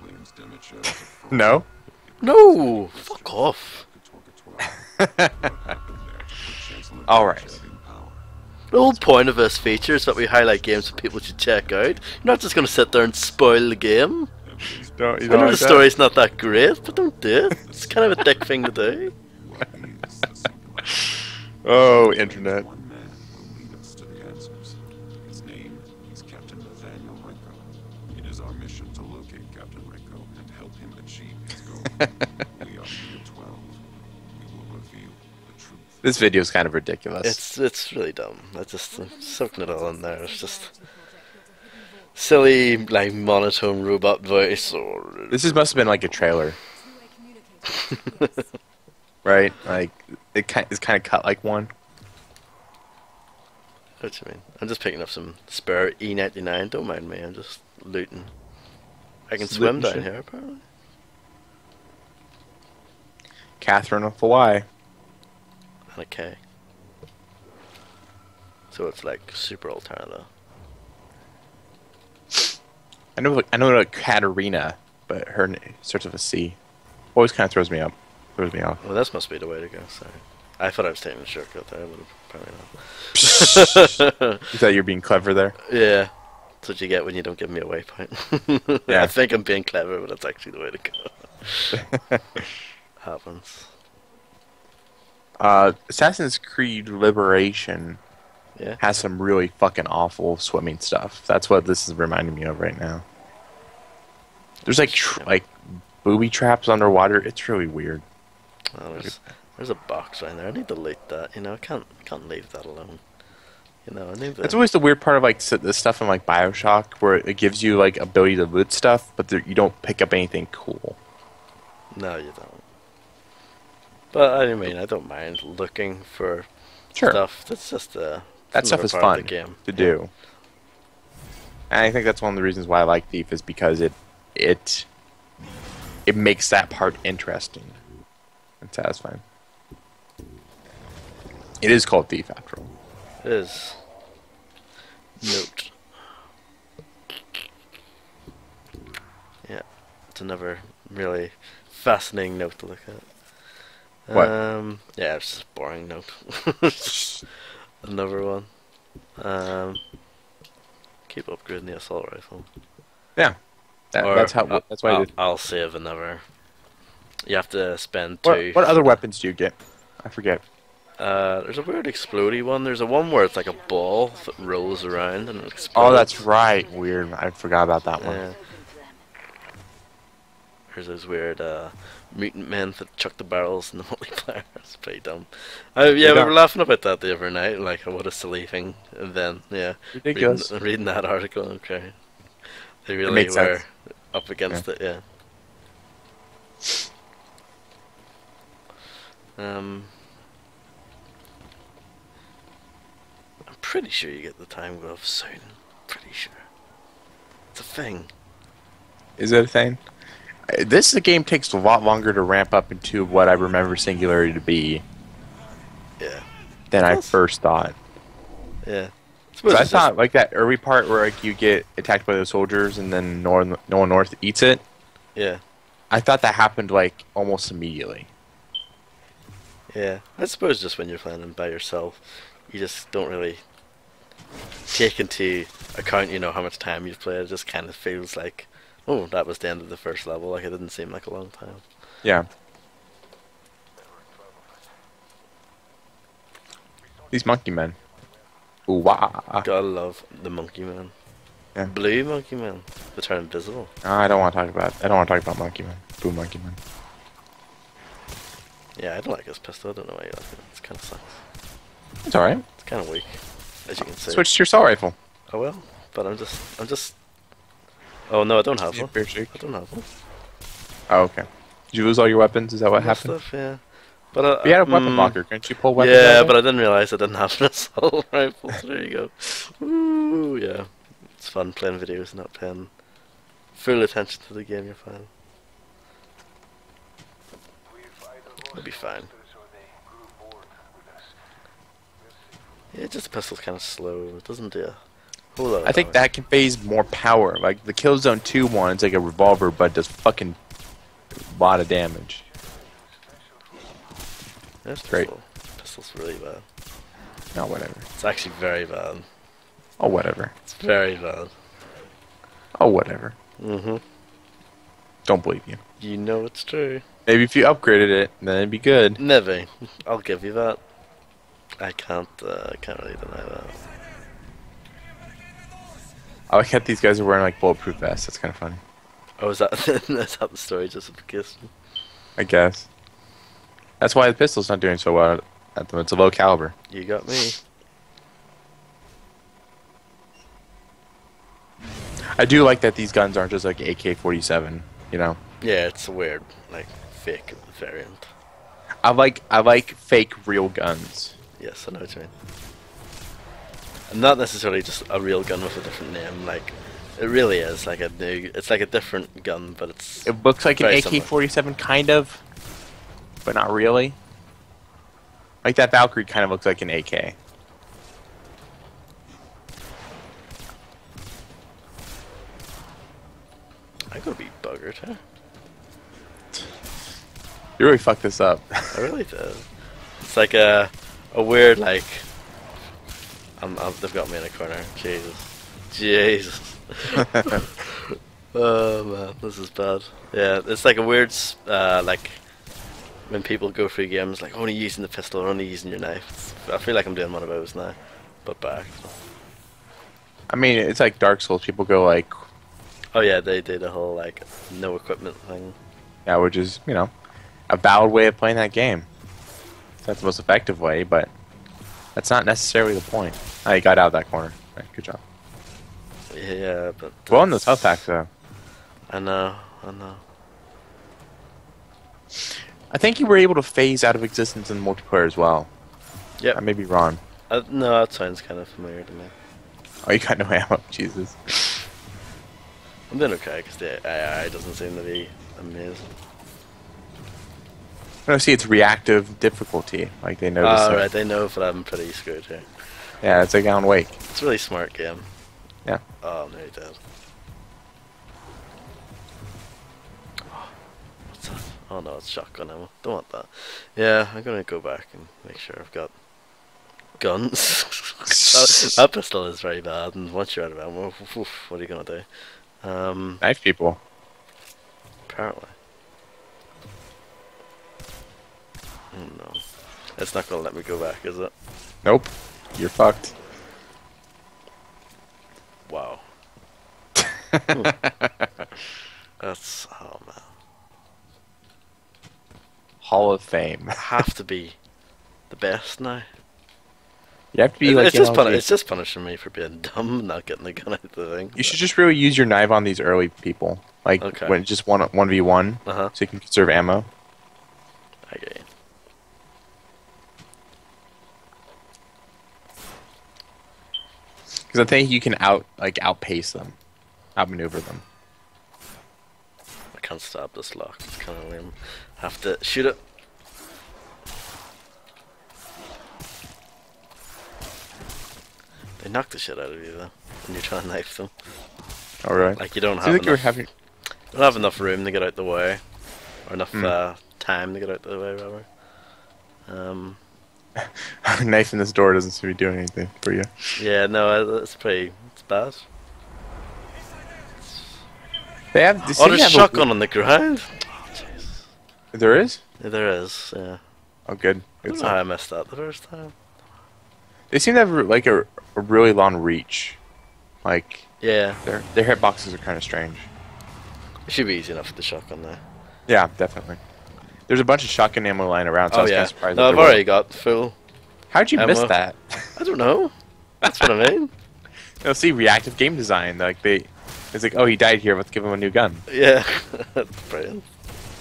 Claims Demichev to front no. No, fuck off. Contorga 12. What happened there to put Chancellor All right. Demichev in power? The whole point of this feature is that we highlight games that people should check out. You're not just going to sit there and spoil the game. Evidence Don't, you I know like the that? story's not that great, but don't do it. It's kind of a dick thing to do. what is the Singularity. Oh, internet. One man will lead us to the answers. His name is Captain Nathaniel Renko. It is our mission to locate Captain Renko and help him achieve his goal. We are Tier 12. We will reveal the truth. This video is kind of ridiculous. It's really dumb. I just soaking it all in there. It's just silly, like monotone robot voice or Must have been like a trailer, right? Like it's kind of cut like one. What do you mean? I'm just picking up some spare E99. Don't mind me. I'm just looting. I can Just swim looting down shit. here apparently. Catherine with the Y. And a K. So it's like super alternative. I know like Katerina, but her starts with a C. Always kind of throws me off. Well, this must be the way to go. Sorry. I thought I was taking a shortcut there. But apparently not. You thought you were being clever there. Yeah. That's what you get when you don't give me a waypoint. Yeah. I think I'm being clever, but that's actually the way to go. Happens. Assassin's Creed Liberation Yeah. has some really fucking awful swimming stuff. That's what this is reminding me of right now. There's like like booby traps underwater. It's really weird. Oh, there's a box right there. I need to loot that. You know, I can't leave that alone. You know, I need to. That's always the weird part of like the stuff in like BioShock, where it gives you like ability to loot stuff, but you don't pick up anything cool. No, you don't. But I mean, I don't mind looking for Sure, stuff. That's just that stuff another is part of fun the game to do. And I think that's one of the reasons why I like Thief is because it makes that part interesting and satisfying. It is called Thief after all. It is. Note. Yeah, it's another really fascinating note to look at. What? Yeah, it's just a boring note. Another one. Keep upgrading the assault rifle. Yeah, Or that's how. That's why I did. I'll save another. You have to spend 2. What other weapons do you get? I forget. There's a weird explodey one. There's a one where it's like a ball that rolls around and it explodes. Oh, that's right. Weird. I forgot about that one. Yeah. There's those weird mutant men that chuck the barrels in the multiplayer. It's pretty dumb. Yeah, we dumb. were laughing about that the other night. Like, what a silly thing. And then, yeah, Ridiculous. reading that article. Okay, they really makes were sense. up against it. Yeah. I'm pretty sure you get the time glove soon. Pretty sure. It's a thing. Is it a thing? This game takes a lot longer to ramp up into what I remember Singularity to be Yeah. than I Yes. first thought. Yeah. So I thought like that early part where like you get attacked by the soldiers and then no one north eats it. Yeah. I thought that happened like almost immediately. Yeah. I suppose just when you're playing by yourself, you just don't really take into account, you know, how much time you've played. It just kind of feels like, oh, that was the end of the first level. Like, it didn't seem like a long time. Yeah. These monkey men. Ooh, wah. Gotta love the monkey man. Yeah. Blue monkey man. They turn invisible. I don't want to talk about. I don't want to talk about monkey men. Boo monkey men. Yeah, I don't like his pistol. I don't know why you like it. It's kind of sucks. It's all right. It's kind of weak, as you can see. Switch to your assault rifle. Oh well, but I'm just. Oh no, I don't have one. Beer shake. I don't have one. Oh, okay. Did you lose all your weapons? Is that what Most happened? stuff, yeah. But You had a weapon locker. Couldn't you pull weapons? yeah, out but of I didn't realize I didn't have an assault rifle. So there you go. Ooh, yeah. It's fun playing videos, not paying full attention to the game you're playing. It'll be fine. Yeah, just the pistol's kind of slow. It doesn't do a whole lot. I think that can phase more power. Like the Killzone 2 one, it's like a revolver, but does fucking a lot of damage. That's great. Pistol's really bad. Oh, whatever. It's actually very bad. Oh, whatever. It's very bad. Oh, whatever. Mm-hmm. Don't believe you. You know it's true. Maybe if you upgraded it, then it'd be good. Maybe. I'll give you that. I can't really deny that. I like how these guys are wearing like bulletproof vests. That's kind of funny. Oh, is that is that the story justification? I guess. That's why the pistol's not doing so well at them. It's a low caliber. You got me. I do like that these guns aren't just like AK-47. You know. Yeah, it's a weird, like, fake variant. I like fake real guns. Yes, I know what you mean. And not necessarily just a real gun with a different name. Like, it really is like a new. It's like a different gun, but it's. It looks like an very similar. AK-47 kind of, but not really. Like that Valkyrie kind of looks like an AK. I gotta be buggered, huh? You really fucked this up. I really did. It's like a weird like. They've got me in a corner. Jesus. Oh man, this is bad. Yeah, it's like a weird like when people go through games like only using the pistol or only using your knife. I feel like I'm doing one of those now, but back. I mean, it's like Dark Souls. People go like, Oh yeah, they do the whole like no equipment thing. yeah, which is, you know, a valid way of playing that game. That's the most effective way, but that's not necessarily the point. Oh, you got out of that corner. Right, good job. Yeah, but Well, in the tough pack though. I know. I think you were able to phase out of existence in multiplayer as well. Yep. I may be wrong. No, that sounds kind of familiar to me. Oh, you got no ammo. Jesus. I'm doing okay because the AI doesn't seem to be amazing. No, see, it's reactive difficulty. Like they notice. Oh, right, they know that I'm pretty screwed here. Yeah, it's like Alan Wake. It's a really smart game. Yeah. Oh, no, he did. What's that? Oh no, it's shotgun ammo. Don't want that. Yeah, I'm gonna go back and make sure I've got guns. that pistol is very bad, and once you're out of ammo, what are you gonna do? Knife people. Apparently. Oh no. It's not gonna let me go back, is it? Nope. You're fucked. Wow. That's, oh man. Hall of Fame. Have to be the best now. You have to be like. It's just punishing me for being dumb and not getting the gun out of the thing. You should just really use your knife on these early people, like Okay. when just 1v1, Uh-huh. so you can conserve ammo. Okay. Because I think you can outpace them, outmaneuver them. I can't stab this lock. It's kind of lame. Have to shoot it. They knock the shit out of you though when you're trying to knife them. All right. Like you don't Seems have like you're enough. having. You don't have enough room to get out the way, or enough time to get out the way, rather. Knife in this door doesn't seem to be doing anything for you. Yeah, no, it's bad. They seem Oh, to there's a have shotgun on the ground. Oh, jeez. There is? Yeah, there is. Yeah. Oh, good. I Good don't know how I stuff. messed that the first time. They seem to have like a really long reach. Like Yeah, their hitboxes are kind of strange. it should be easy enough with the shotgun there. Yeah, definitely. There's a bunch of shotgun ammo lying around, so I Oh was kind yeah. of surprised No, that I've there already wasn't. got full How'd you miss ammo. that? I don't know. That's what I mean. No, see, reactive game design. Like it's like, oh, he died here. Let's give him a new gun. Yeah, that's brilliant.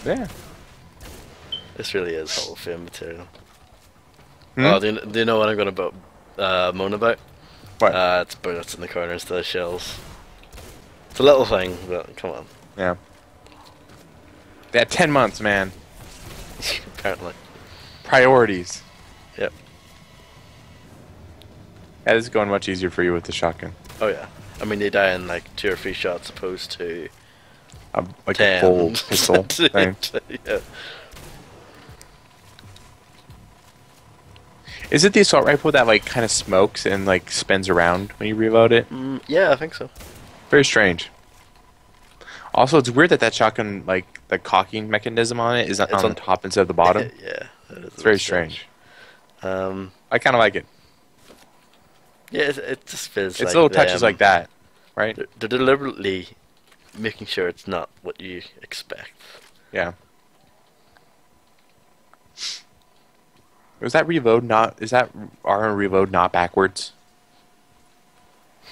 Yeah. This really is Hall of Fame material. Hmm? Oh, do you know what I'm going to moan about? What? It's bullets in the corner instead of shells. It's a little thing, but come on. Yeah. They had 10 months, man. Apparently. Priorities. Yep. That is going much easier for you with the shotgun. Oh yeah. I mean, they die in like 2 or 3 shots opposed to Like 10. a full pistol thing. Yeah. Is it the assault rifle that like kind of smokes and like spins around when you reload it? Yeah, I think so. Very strange. Also, it's weird that that shotgun, like the cocking mechanism on it, is on the top instead of the bottom. Yeah. That is It's very strange. I kind of like it. Yeah, it just feels It's like little touches like that, right? They're deliberately making sure it's not what you expect. Yeah. Was that reload not? Is that R and reload not backwards?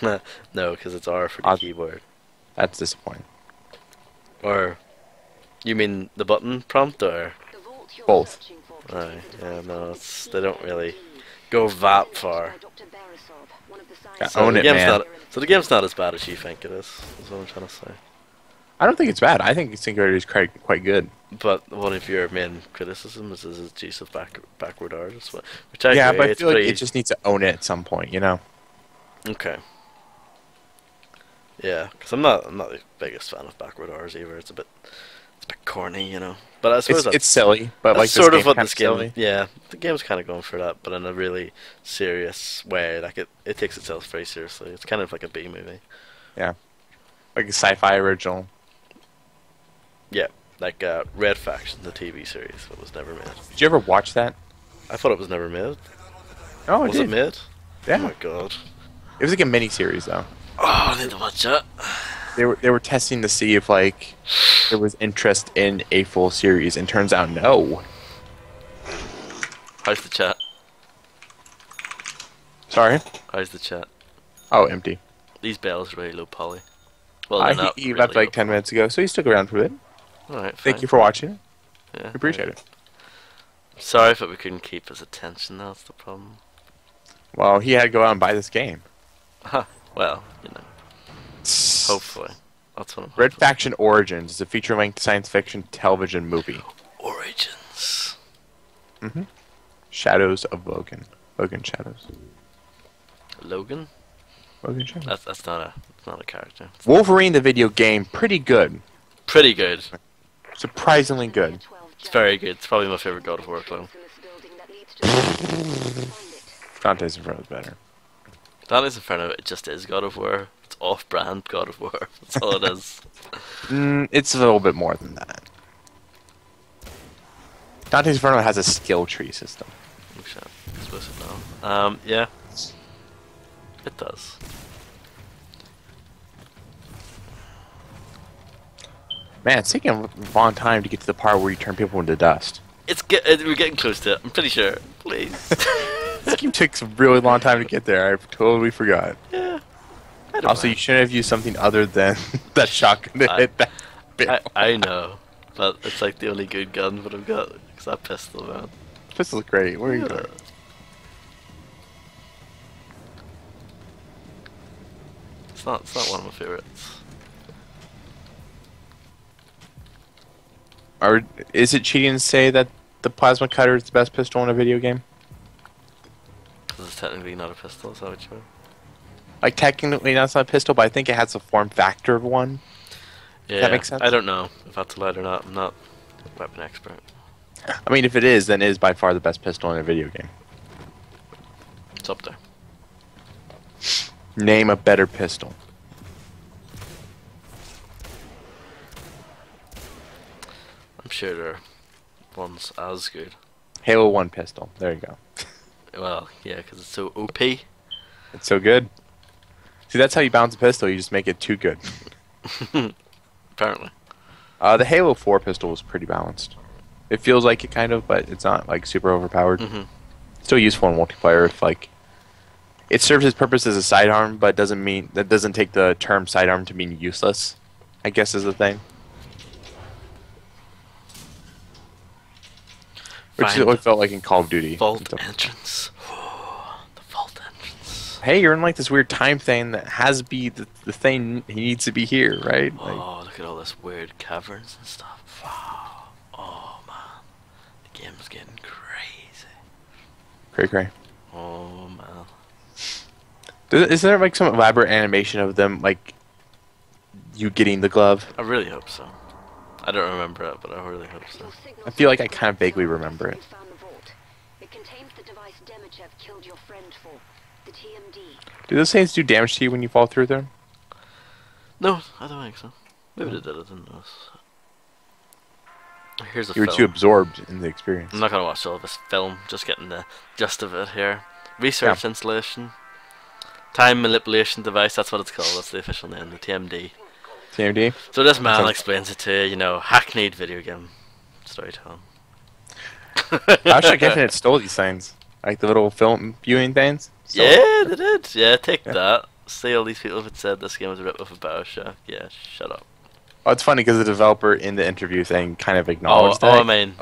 No, because it's R for the Odd. keyboard. That's disappointing. Or, you mean the button prompt, or? Both. Right, yeah, no, they don't really go that far. Own it, man. So the game's not as bad as you think it is what I'm trying to say. I don't think it's bad. I think Singularity is quite good. But one of your main criticisms is its use of backward artists, which I Yeah, agree, but I it's feel like pretty... it just needs to own it at some point, you know? Okay. Yeah, because I'm not the biggest fan of backward R's either. It's a bit corny, you know. But I suppose It's silly, but that's like sort this of what game this game. silly. Yeah, the game's kind of going for that, but in a really serious way. Like it takes itself very seriously. It's kind of like a B movie. Yeah. Like a sci-fi original. Yeah, like Red Faction, the TV series that was never made. Did you ever watch that? I thought it was never made. Oh, Was it made? Yeah. Oh my god. It was like a mini series though. Oh, I need to watch that. They were testing to see if like there was interest in a full series, and turns out no. How's the chat? Sorry. How's the chat? Oh, empty. These bells are really low poly. Well, they're not He really left like low 10 poly. minutes ago, so he stuck around for a bit. Alright, Thank you for watching. Yeah, Appreciate it. Sorry if we couldn't keep his attention, that's the problem. Well, he had to go out and buy this game. Huh. Well, you know, hopefully. That's what I'm Red hoping. Faction Origins is a feature-length science fiction television movie. Origins. Shadows of Logan. Logan Shadows. Logan? Logan Shadows. That's not a character. It's Wolverine the video game, pretty good. pretty good. Surprisingly good. It's very good. It's probably my favorite God of War clone. Dante's Inferno is better. Dante's Inferno, it just is God of War. It's off-brand God of War. That's all it is. It's a little bit more than that. Dante's Inferno has a skill tree system. Oh shit. Explicit now. Yeah. It does. Man, it's taking a long time to get to the part where you turn people into dust. We're getting close to it. I'm pretty sure. Please. This game takes a really long time to get there. I totally forgot. Yeah. I don't Also, you mind. shouldn't have used something other than that shotgun to hit that bit. I know. But it's like the only good gun that I've got. Because that pistol, man. Pistol's great. Where are you going? It's not one of my favorites. Or is it cheating to say that the plasma cutter is the best pistol in a video game? Because it's technically not a pistol, is that what you mean? Like technically, that's not a pistol, but I think it has the form factor of one. Yeah, that make sense? I don't know if that's allowed or not. I'm not a weapon expert. I mean, if it is, then it is by far the best pistol in a video game. It's up there. Name a better pistol. I'm sure there are ones as good. Halo 1 pistol. There you go. Well, yeah, because it's so OP. It's so good. See, that's how you balance a pistol. You just make it too good. Apparently. The Halo 4 pistol is pretty balanced. It feels like it kind of, but it's not like super overpowered. Still useful in multiplayer if like it serves its purpose as a sidearm, but doesn't take the term sidearm to mean useless. I guess is the thing. Which is what it felt like in Call of Duty. Vault entrance. The vault entrance. Hey, you're in like this weird time thing that has to be the thing he needs to be here, right? Like, Oh, look at all this weird caverns and stuff. Wow. Oh man, the game's getting crazy. cray. Oh man. Is there like some elaborate animation of them like you getting the glove? I really hope so. I don't remember it, but I really hope so. I feel like I kind of vaguely remember it. It contains the device Demichev killed your friend for, the TMD. Do those things do damage to you when you fall through them? No, I don't think so. Maybe they did, I didn't notice. Here's a You were film. too absorbed in the experience. I'm not gonna watch all of this film, just getting the gist of it here. Research installation. Time manipulation device, that's what it's called, that's the official name, the TMD. TMD? So this man explains it to you, hackneyed video game storytelling. Bioshock Infinite stole these things. Like the little film viewing things. Yeah, they did. Yeah, take that. See, all these people have said this game was a rip-off of Bioshock. Yeah, shut up. Oh, it's funny because the developer in the interview thing kind of acknowledged that. I mean,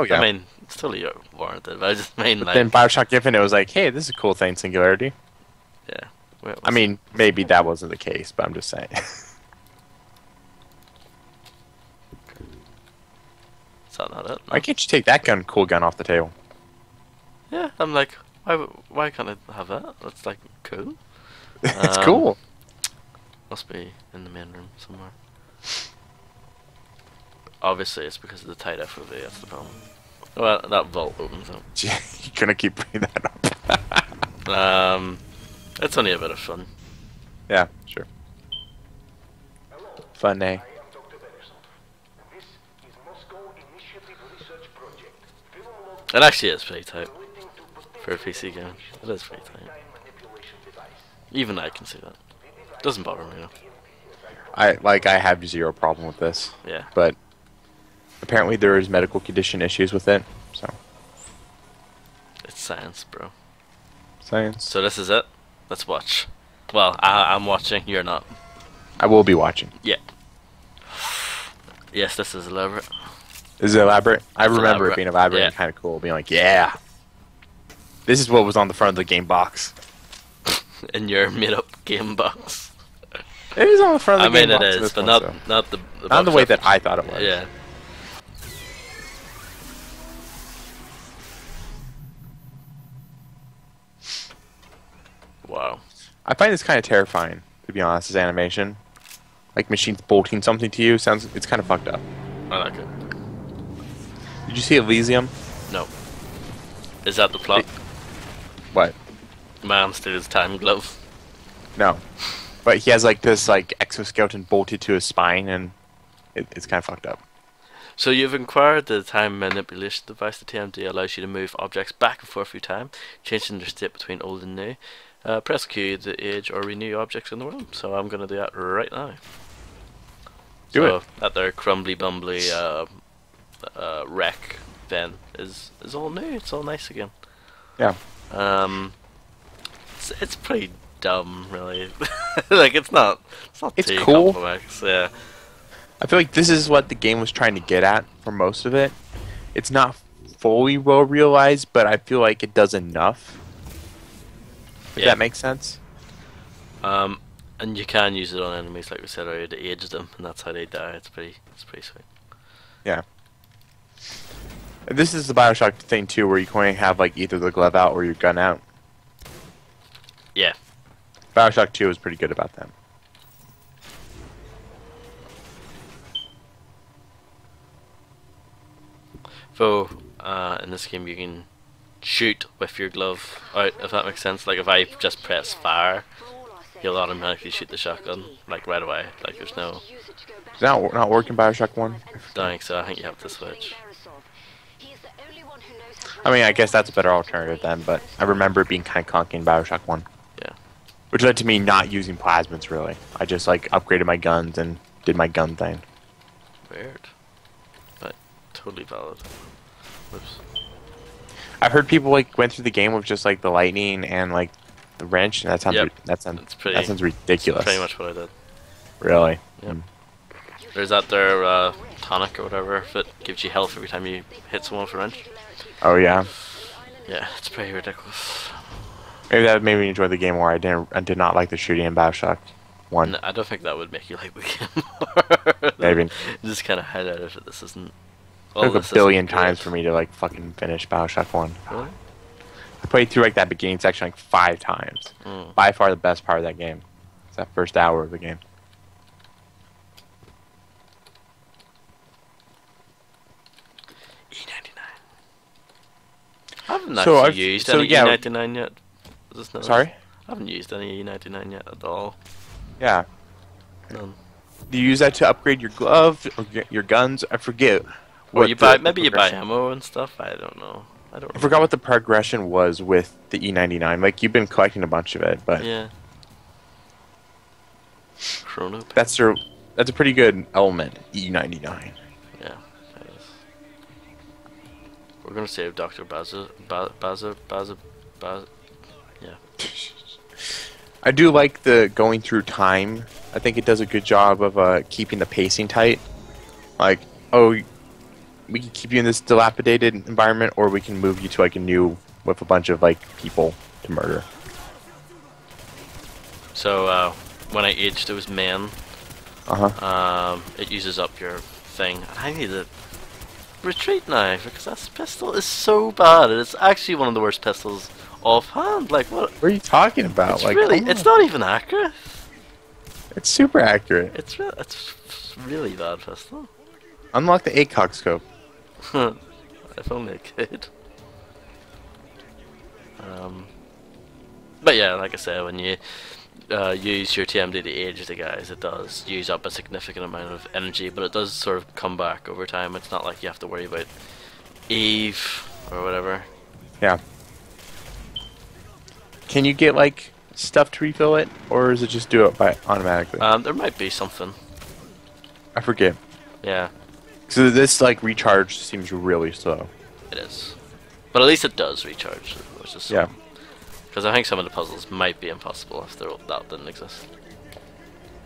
it's totally warranted, but I just mean, But like... then Bioshock Infinite was like, hey, this is a cool thing, Singularity. Yeah. I mean, maybe that wasn't the case, but I'm just saying. Is that not it? No. Why can't you take that cool gun off the table? Yeah, I'm like, why can't I have that? That's like cool. It's cool. Must be in the main room somewhere. Obviously, it's because of the tight FOV. That's the problem. Well, that vault opens up. You're gonna keep bringing that up. It's only a bit of fun. Yeah, sure. Fun, eh? It actually is pretty tight for a PC game. It is pretty tight. Even I can see that. Doesn't bother me though. I have zero problem with this. Yeah. But apparently there is medical condition issues with it, so. It's science, bro. Science. So this is it. Let's watch. Well, I'm watching. You're not. I will be watching. Yeah. Yes, this is elaborate. Is it elaborate? I remember elaborate. it being elaborate Yeah. and kind of cool, being like, yeah. This is what was on the front of the game box. In your made-up game box. It is on the front of the game box. I mean, it in is, this but one, not so. not the Not the box way of- that I thought it was. Yeah. Wow. I find this kind of terrifying, to be honest, as animation. Like machines bolting something to you it's kind of fucked up. I like it. Did you see Elysium? No. Is that the plot? What? Man steals time glove. No. But he has like this like exoskeleton bolted to his spine and it's kind of fucked up. So you've inquired the time manipulation device. The TMD allows you to move objects back and forth through time, changing their state between old and new. Press Q to age or renew objects in the room. So I'm going to do that right now. Do so it. That there crumbly bumbly wreck then is all new. It's all nice again. Yeah. It's pretty dumb, really. Like it's not It's too cool. complex. Yeah. I feel like this is what the game was trying to get at for most of it. It's not fully well realized, but I feel like it does enough. If Yeah. that makes sense. And you can use it on enemies, like we said earlier, to age them, and that's how they die. It's pretty sweet. Yeah. This is the Bioshock thing too, where you can only have like either the glove out or your gun out. Yeah. Bioshock 2 is pretty good about that. So, in this game you can shoot with your glove out, if that makes sense. Like if I just press fire, he'll automatically shoot the shotgun, like right away. Like there's no... Is that not working Bioshock 1? Don't think so, I think you have to switch. I mean, I guess that's a better alternative then, but I remember it being kind of clunky in Bioshock 1. Yeah. Which led to me not using plasmids, really. I just, like, upgraded my guns and did my gun thing. Weird. But totally valid. Whoops. I've heard people, like, went through the game with just, like, the lightning and, like, the wrench, and that sounds, Yep. that sounds, It's pretty, that sounds ridiculous. pretty much what I did. Really? Yep. There's that there tonic or whatever that gives you health every time you hit someone with a wrench. Oh, yeah. Yeah, it's pretty ridiculous. Maybe that made me enjoy the game more. I did not like the shooting in Bioshock 1. No, I don't think that would make you like the game more. Maybe. Just kind of highlighted that this isn't. It took a billion times for me to, like, fucking finish Bioshock 1. Really? I played through, like, that beginning section, like, 5 times. By far the best part of that game. It's that first hour of the game. E99. I haven't So actually I've- used so any yeah. E99 yet. Just noticed. Sorry? I haven't used any E99 yet at all. Yeah. None. Do you use that to upgrade your glove or your guns? I forget. Or what you buy the maybe you buy progression- ammo and stuff. I don't know. I don't. I forgot what the progression was with the E99. Like, you've been collecting a bunch of it, but Yeah. Chrono. that's a pretty good element, E99. Yeah. It is. We're gonna save Dr. Baza. Yeah. I do like the going through time. I think it does a good job of keeping the pacing tight. Like, oh, we can keep you in this dilapidated environment, or we can move you to, like, a new with a bunch of, like, people to murder. So when I aged those men, Uh-huh. it uses up your thing. And I need to retreat now because that pistol is so bad. It's actually one of the worst pistols offhand. Like what? What are you talking about? It's Like, really. come It's on. not even accurate. It's super accurate. It's really bad pistol. Unlock the ACOG scope. If only I could. But yeah, like I said, when you use your TMD to age the guys, it does use up a significant amount of energy, but it does sort of come back over time. It's not like you have to worry about Eve or whatever. Yeah. Can you get, like, stuff to refill it, or does it just do it by automatically? There might be something. I forget. Yeah, So this, like, recharge seems really slow. it is. But at least it does recharge, which is Yeah. because I think some of the puzzles might be impossible if that didn't exist.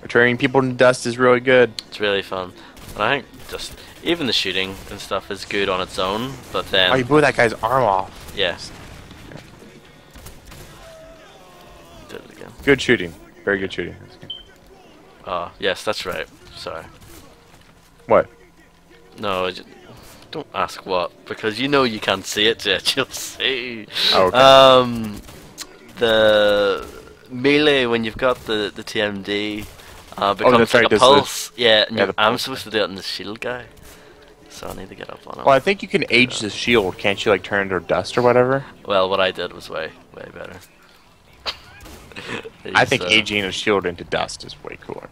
Turning people into dust is really good. It's really fun. And I think just even the shooting and stuff is good on its own, but then Oh, you blew that guy's arm off. yeah. Do it again. Good shooting. Very good shooting. Oh, yes, that's right. Sorry. What? No, don't ask what, because you know you can't see it yet. You'll see. Oh, okay. The melee when you've got the TMD becomes that's right, like a there's pulse. Yeah, and yeah, I'm the pulse. supposed to do it in the shield guy, so I need to get up on it. Well, I think you can age the shield. Can't you, like, turn it into dust or whatever? Well, what I did was way better. I think He's, aging a shield into dust is way cooler.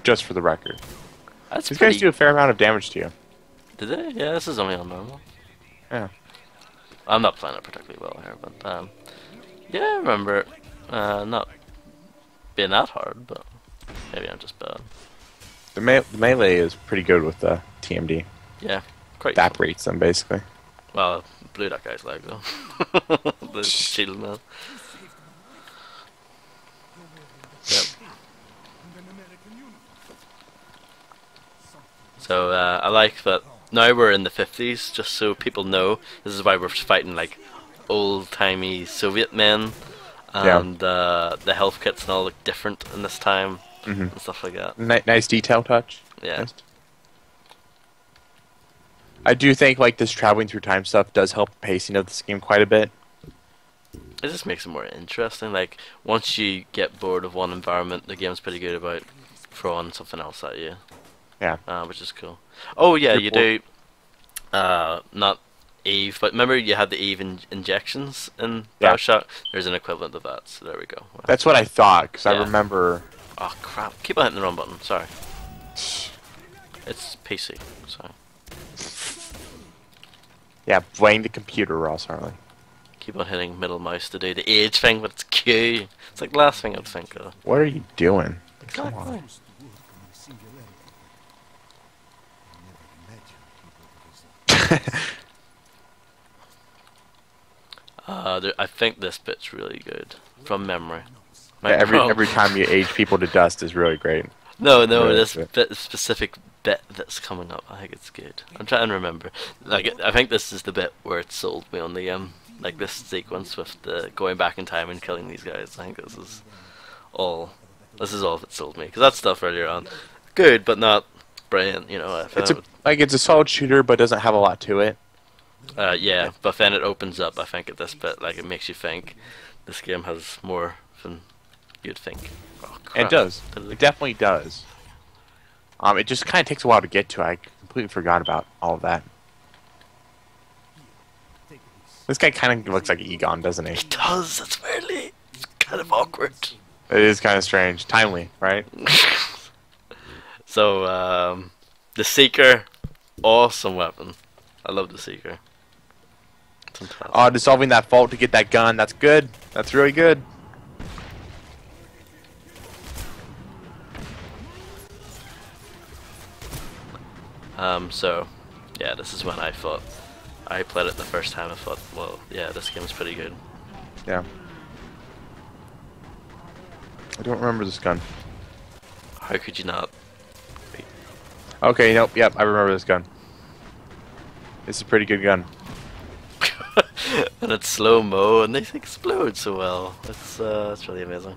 Just for the record. That's These pretty. guys do a fair amount of damage to you. Did they? Yeah, this is only on normal. Yeah. I'm not playing it particularly well here, but yeah, I remember not being that hard, but maybe I'm just bad. The melee is pretty good with the TMD. Yeah, quite. Evaporates them, basically. Well, blew that guy's leg though. The shield man. Yep. So I like that now we're in the 50s, just so people know this is why we're fighting like old-timey Soviet men, and the health kits and all look different in this time and stuff like that. Nice detail touch. Yeah. Nice. I do think, like, this traveling through time stuff does help the pacing of this game quite a bit. It just makes it more interesting. Like once you get bored of one environment, the game's pretty good about throwing something else at you. Yeah. Which is cool. Oh yeah, You're you bored. do. Not Eve, but remember you had the Eve injections in Yeah. Bioshock? There's an equivalent of that, so there we go. That's what I thought, because I Yeah. remember... Oh crap, keep on hitting the wrong button, sorry. It's PC, sorry. Yeah, blame the computer, Ross Harley. Keep on hitting middle mouse to do the age thing, but it's Q. It's like the last thing I'd think of. What are you doing? Come Exactly. on. I think this bit's really good from memory. Yeah, Might be wrong. every time you age people to dust is really great. No, Really this good. specific bit that's coming up, I think it's good. I'm trying to remember. Like, I think this is the bit where it sold me on the like this sequence with the going back in time and killing these guys. I think this is all. This is all that sold me because that stuff earlier on, good but not brilliant. You know, I It's found it's a solid shooter, but doesn't have a lot to it. yeah, but then it opens up. I think at this bit, like it makes you think. This game has more than you'd think. Oh, crap. It does. It definitely does. It just kind of takes a while to get to. I completely forgot about all of that. This guy kind of looks like Egon, doesn't he? It does. It's weirdly. It's kind of awkward. It is kind of strange. Timely, right? So, the Seeker, awesome weapon. I love the Seeker. Fantastic. Oh, dissolving that fault to get that gun. That's good. That's really good. So, yeah, this is when I thought, I played it the first time, I thought, well, yeah, this game's pretty good. Yeah. I don't remember this gun. How could you not? Okay, nope, yep, I remember this gun. It's a pretty good gun. And it's slow-mo, and they explode so well. It's really amazing.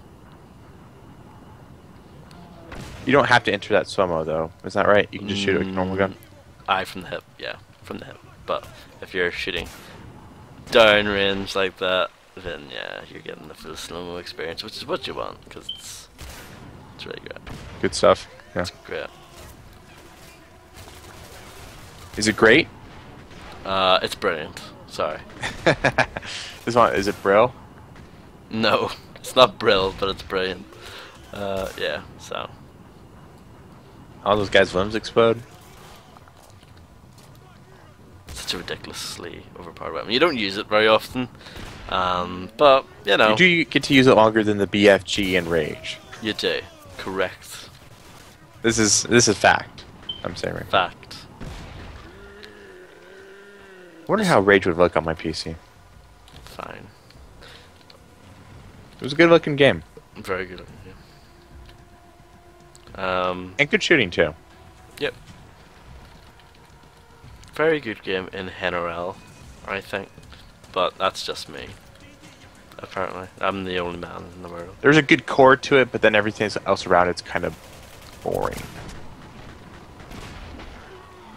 You don't have to enter that slow-mo, though. Is that right? You can just shoot it with a normal gun? Aye, from the hip, yeah, from the hip. But if you're shooting downrange like that, then yeah, you're getting the full slow-mo experience, which is what you want, because it's really great. Good stuff. Yeah. It's great. Is it great? It's brilliant. Sorry. This one, is it Brill? No, it's not Brill, but it's brilliant. Yeah, so. All those guys' limbs explode? Such a ridiculously overpowered weapon. You don't use it very often, but, you know. You do get to use it longer than the BFG and Rage. You do. Correct. This is fact. I'm saying right. Fact. I wonder how Rage would look on my PC. Fine. It was a good looking game. Very good. And good shooting too. Yep. Very good game in general, I think. But that's just me. Apparently. I'm the only man in the world. There's a good core to it, but then everything else around it's kind of boring.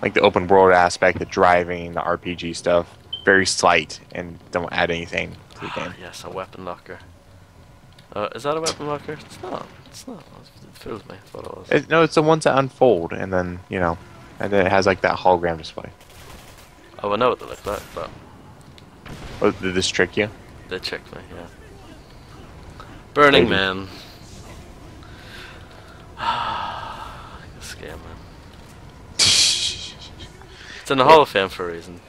Like the open world aspect, the driving, the RPG stuff. Very slight and don't add anything to the game. Yes, a weapon locker. Is that a weapon locker? It's not. It's not. It fooled me. I thought it was. No, it's the ones that unfold and then, you know, and then it has like that hologram display. Oh, I know what they look like, but Oh, did this trick you? they tricked me, yeah. Burning Maybe. Man. This game, man. It's in the Hall of Fame for a reason.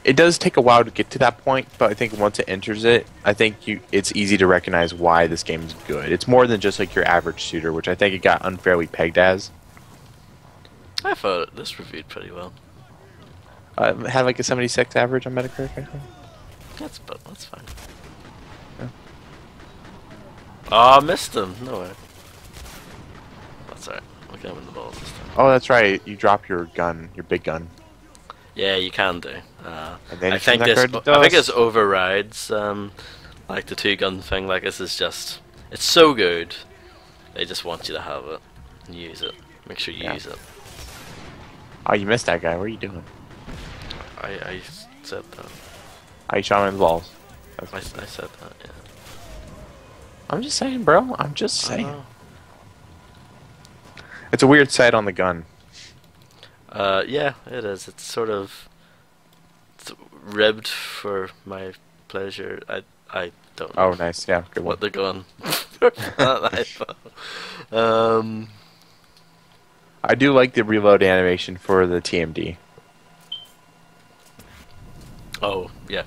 It does take a while to get to that point, but I think once it enters it, I think it's easy to recognize why this game is good. It's more than just like your average shooter, which I think it got unfairly pegged as. I thought this reviewed pretty well. It had like a 76 average on Metacritic, I think. That's fine. Yeah. Oh, I missed him. No way. That's alright. I'll get him in the balls this time. Oh, that's right. You drop your gun, your big gun. Yeah, you can do. And then I you think turn that this. card to I think dust. this overrides like the two-gun thing. Like this is just. It's so good. They just want you to have it and use it. Make sure you Yeah. use it. Oh, you missed that guy. What are you doing? I said that. Oh, you shot him in the balls. I said that. Yeah. I'm just saying, bro. I'm just I saying. know. It's a weird sight on the gun. Yeah, it is. It's sort of ribbed for my pleasure. I don't know Oh, nice. Yeah, good one. what they're going. I thought. I do like the reload animation for the TMD. Oh, yeah.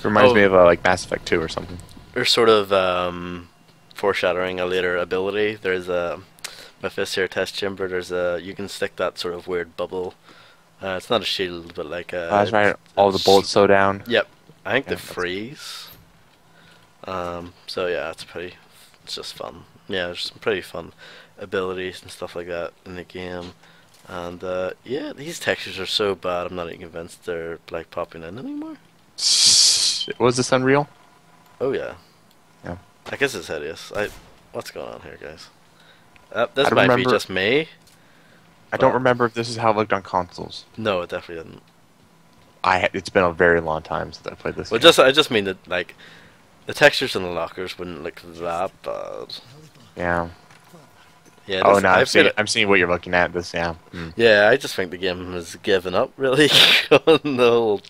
Reminds me Oh, of like Mass Effect 2 or something. there's sort of foreshadowing a later ability. There's a my fist here test chamber. There's a you can stick that sort of weird bubble. It's not a shield, but like Oh, that's right. All the bullets slow down. yep. I think they Yeah, that's freeze. So yeah, it's just fun. Yeah, there's some pretty fun abilities and stuff like that in the game. And yeah, these textures are so bad. I'm not even convinced they're like popping in anymore. Was this Unreal? Oh yeah, Yeah. I guess it's hideous. What's going on here, guys? I This don't might be remember. just me. I don't But remember if this is how it looked on consoles. no, it definitely didn't. It's been a very long time since I played this Well, game. I just mean that like the textures in the lockers wouldn't look that bad. Yeah. Yeah, Oh this, no, I feel I'm seeing what you're looking at. This, yeah. Hmm. yeah, I just think the game has given up really on the whole.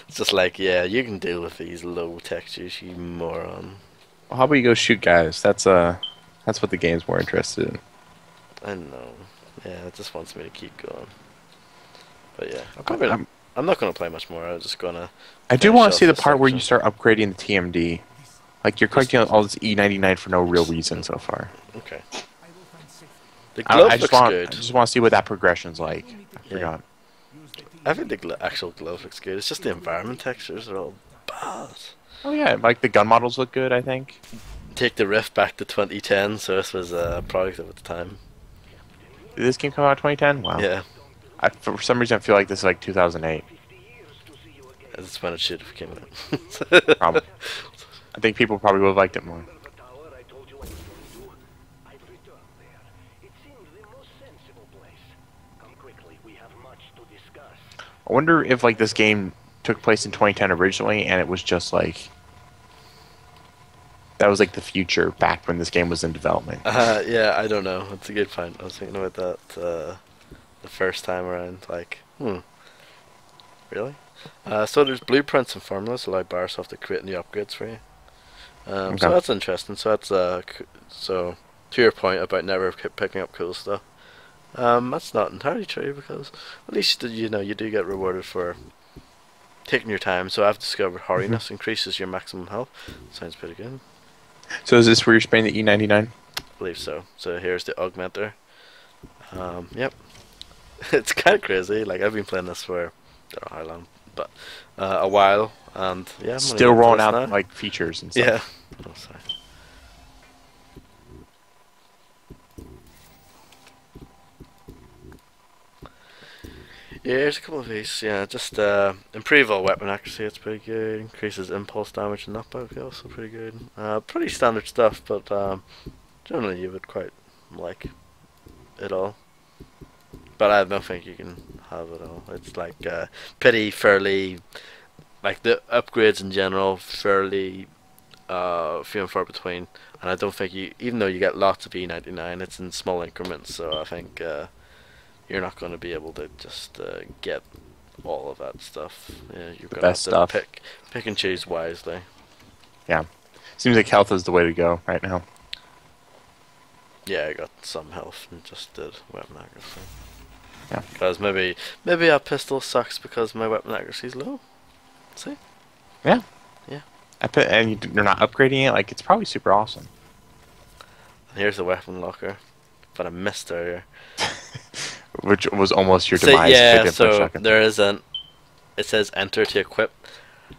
It's just like, yeah, you can deal with these low textures, you moron. Well, how about you go shoot guys? That's what the game's more interested in. I know. Yeah, it just wants me to keep going. But yeah, I'm, I'm not gonna play much more. I'm just gonna. I do finish want to off see the this part where you section. start upgrading the TMD. Like you're collecting all this E99 for no real reason so far. Okay. The I, glove I just looks want good. I just want to see what that progression's like. I Yeah. forgot. I think the actual glove looks good. It's just the environment textures are all bad. Oh yeah, like the gun models look good. I think. Take the riff back to 2010, so this was a product of its time. Did this game come out in 2010? Wow. Yeah, For some reason, I feel like this is like 2008. that's when it should have came out. Probably. I think people probably would have liked it more. I wonder if like this game took place in 2010 originally, and it was just like that was like the future back when this game was in development. Yeah, I don't know. It's a good point. I was thinking about that the first time around. Like, really? So there's blueprints and formulas allow Barsoft to create new upgrades for you. So Okay. that's interesting. So that's so to your point about never picking up cool stuff. That's not entirely true because at least you know you do get rewarded for taking your time. So I've discovered hardiness increases your maximum health. Sounds pretty good. So is this where you're spending the E99? I believe so. So here's the augmenter. Yep. It's kind of crazy. Like I've been playing this for I don't know how long, but a while, and yeah, I'm Still only rolling into out this now. like features and stuff. Yeah. Oh, sorry. Yeah, there's a couple of these. Yeah, just improve all weapon accuracy. It's pretty good. Increases impulse damage and knockback. Also pretty good. Pretty standard stuff, but generally you would quite like it all. But I don't think you can have it all. It's like pretty fairly, like the upgrades in general, fairly few and far between. And I don't think you, even though you get lots of E99, it's in small increments. So I think you're not going to be able to just get all of that stuff. Yeah, you're going to have best to stuff. pick and choose wisely. Yeah. Seems like health is the way to go right now. Yeah, I got some health and just did weapon accuracy. Yeah. Because maybe a pistol sucks because my weapon accuracy is low. See? Yeah. Yeah. You're not upgrading it. Like it's probably super awesome. And here's the weapon locker. But I missed earlier. Which was almost your So, demise. if it yeah, didn't for a so second. there is it says enter to equip.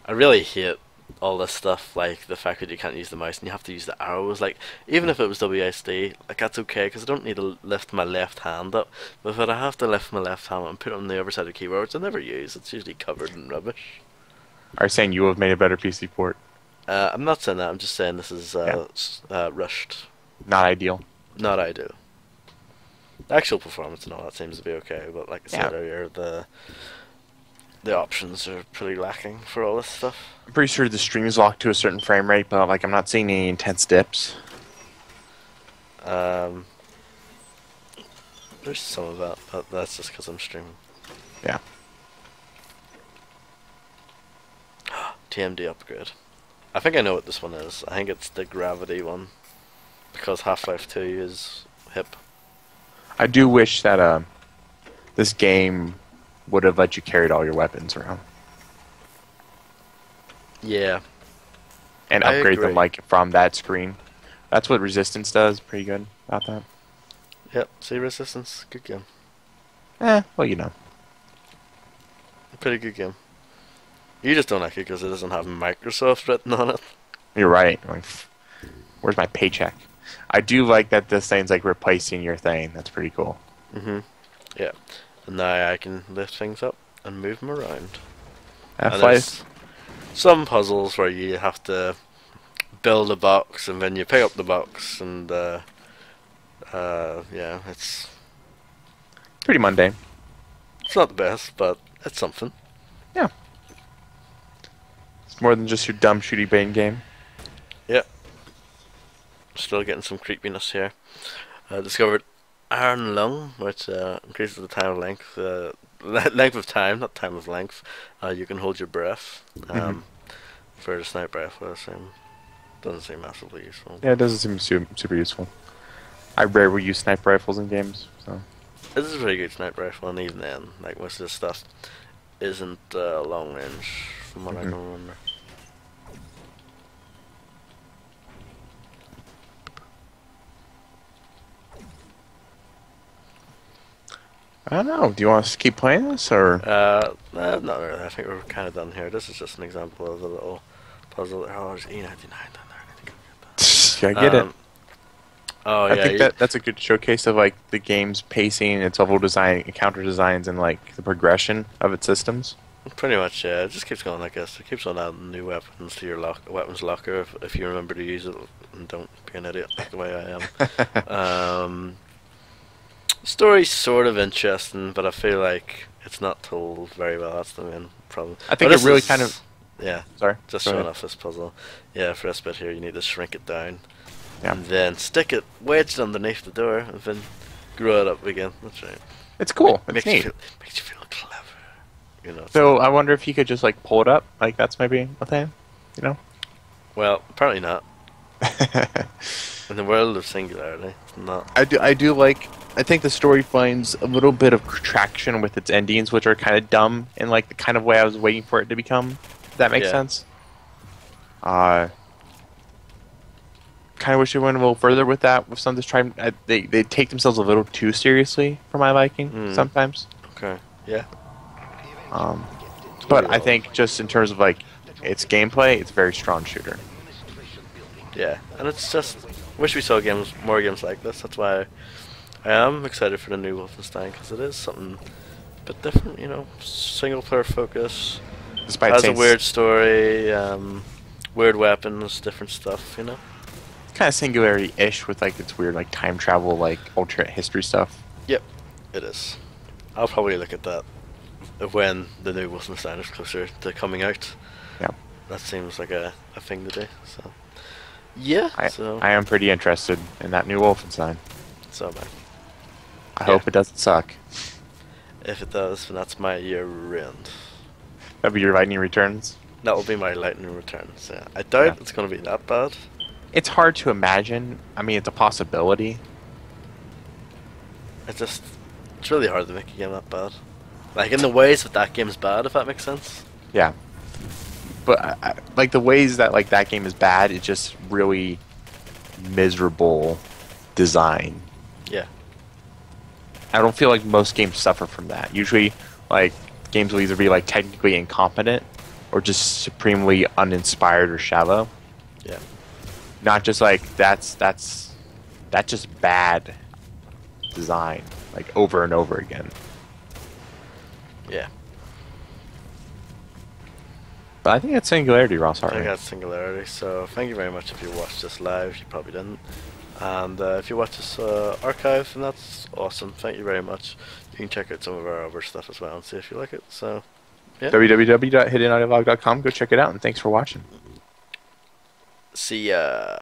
I really hate all this stuff, like the fact that you can't use the mouse and you have to use the arrows. Like, even if it was WSD, like that's okay because I don't need to lift my left hand up. But if I have to lift my left hand and put it on the other side of the keyboard, which I never use, it's usually covered in rubbish. Are you saying you have made a better PC port? I'm not saying that. I'm just saying this is rushed. Not ideal. Not ideal. The actual performance and all that seems to be okay, but like I said Yeah. earlier, the options are pretty lacking for all this stuff. I'm pretty sure the stream is locked to a certain frame rate, but like I'm not seeing any intense dips. There's some of that, but that's just because I'm streaming. Yeah. TMD upgrade. I think I know what this one is. I think it's the gravity one, because Half-Life 2 is hip. I do wish that this game would have let you carry all your weapons around. Yeah, and I upgrade them agree. like from that screen. That's what Resistance does. Pretty good about that. Yep, see Resistance, good game. Well, you know. Pretty good game. You just don't like it because it doesn't have Microsoft written on it. You're right. Like, where's my paycheck? I do like that this thing's like replacing your thing. That's pretty cool. Yeah. And now I can lift things up and move them around. And Half-Life. there's some puzzles where you have to build a box and then you pick up the box and yeah, Pretty mundane. it's not the best, but it's something. Yeah. It's more than just your dumb shooty bane game. Yeah. Still getting some creepiness here. Discovered iron lung, which increases the time of length, length of time, not time of length. You can hold your breath. For the sniper rifle, I assume. Doesn't seem massively useful. Yeah, it doesn't seem super useful. I rarely use sniper rifles in games, so. This is a pretty good sniper rifle, and even then, like most of this stuff isn't long range, from what I can remember. I don't know. Do you want us to keep playing this, or? Not really. I think we're kind of done here. This is just an example of a little puzzle. Oh, there's E99 down there. I need to go get that. Yeah, I get it. Oh I yeah, think that's a good showcase of like the game's pacing, its level design, counter designs, and like the progression of its systems. pretty much. Yeah, it just keeps going like this. It keeps on adding new weapons to your weapons locker if you remember to use it and don't be an idiot like the way I am. Story's sort of interesting, but I feel like it's not told very well. That's the main problem. I think But it really is- kind of. yeah. Sorry. Just go showing ahead. off this puzzle. Yeah, for this bit here, you need to shrink it down. Yeah. And then stick it wedged underneath the door, and then grow it up again. That's right. It's cool. It's Makes neat. makes you feel clever. You know. So I wonder if you could just like pull it up. Like that's maybe a thing. You know. Well, apparently not. In the world of Singularity, it's not. I do like. I think the story finds a little bit of traction with its endings, which are kind of dumb in like the kind of way I was waiting for it to become. If that makes Yeah. sense. Kind of wish they went a little further with that. With some of this trying, they take themselves a little too seriously for my liking sometimes. Okay. Yeah. But I think just in terms of like its gameplay, it's a very strong shooter. Yeah. And it's just wish we saw more games like this. That's why I am excited for the new Wolfenstein because it is something a bit different. You know, single player focus. Despite Has a saying weird story, weird weapons, different stuff. You know. kind of Singularity-ish with like its weird like time travel, like alternate history stuff. Yep, it is. I'll probably look at that when the new Wolfenstein is closer to coming out. Yeah, That seems like a thing to do. So yeah, I am pretty interested in that new Wolfenstein. so am I. I hope it doesn't suck. If it does, then that's my year ruined. That'll be your Lightning Returns. That will be my lightning returns. Yeah. I doubt Yeah. it's going to be that bad. It's hard to imagine. I mean, it's a possibility. It's really hard to make a game that bad. Like in the ways that game's bad, if that makes sense. Yeah, but like the ways that like that game is bad, it's just really miserable design. Yeah. I don't feel like most games suffer from that. Usually, like games will either be like technically incompetent or just supremely uninspired or shallow. Yeah. Not just like that's just bad design, like over and over again. Yeah. But I think that's Singularity, Ross. I think Hartley. that's Singularity. So thank you very much if you watched this live. You probably didn't. And if you watch this archive, then that's awesome. Thank you very much. You can check out some of our other stuff as well and see if you like it. So, yeah. www.hiddenaudiolog.com. Go check it out, and thanks for watching. See ya.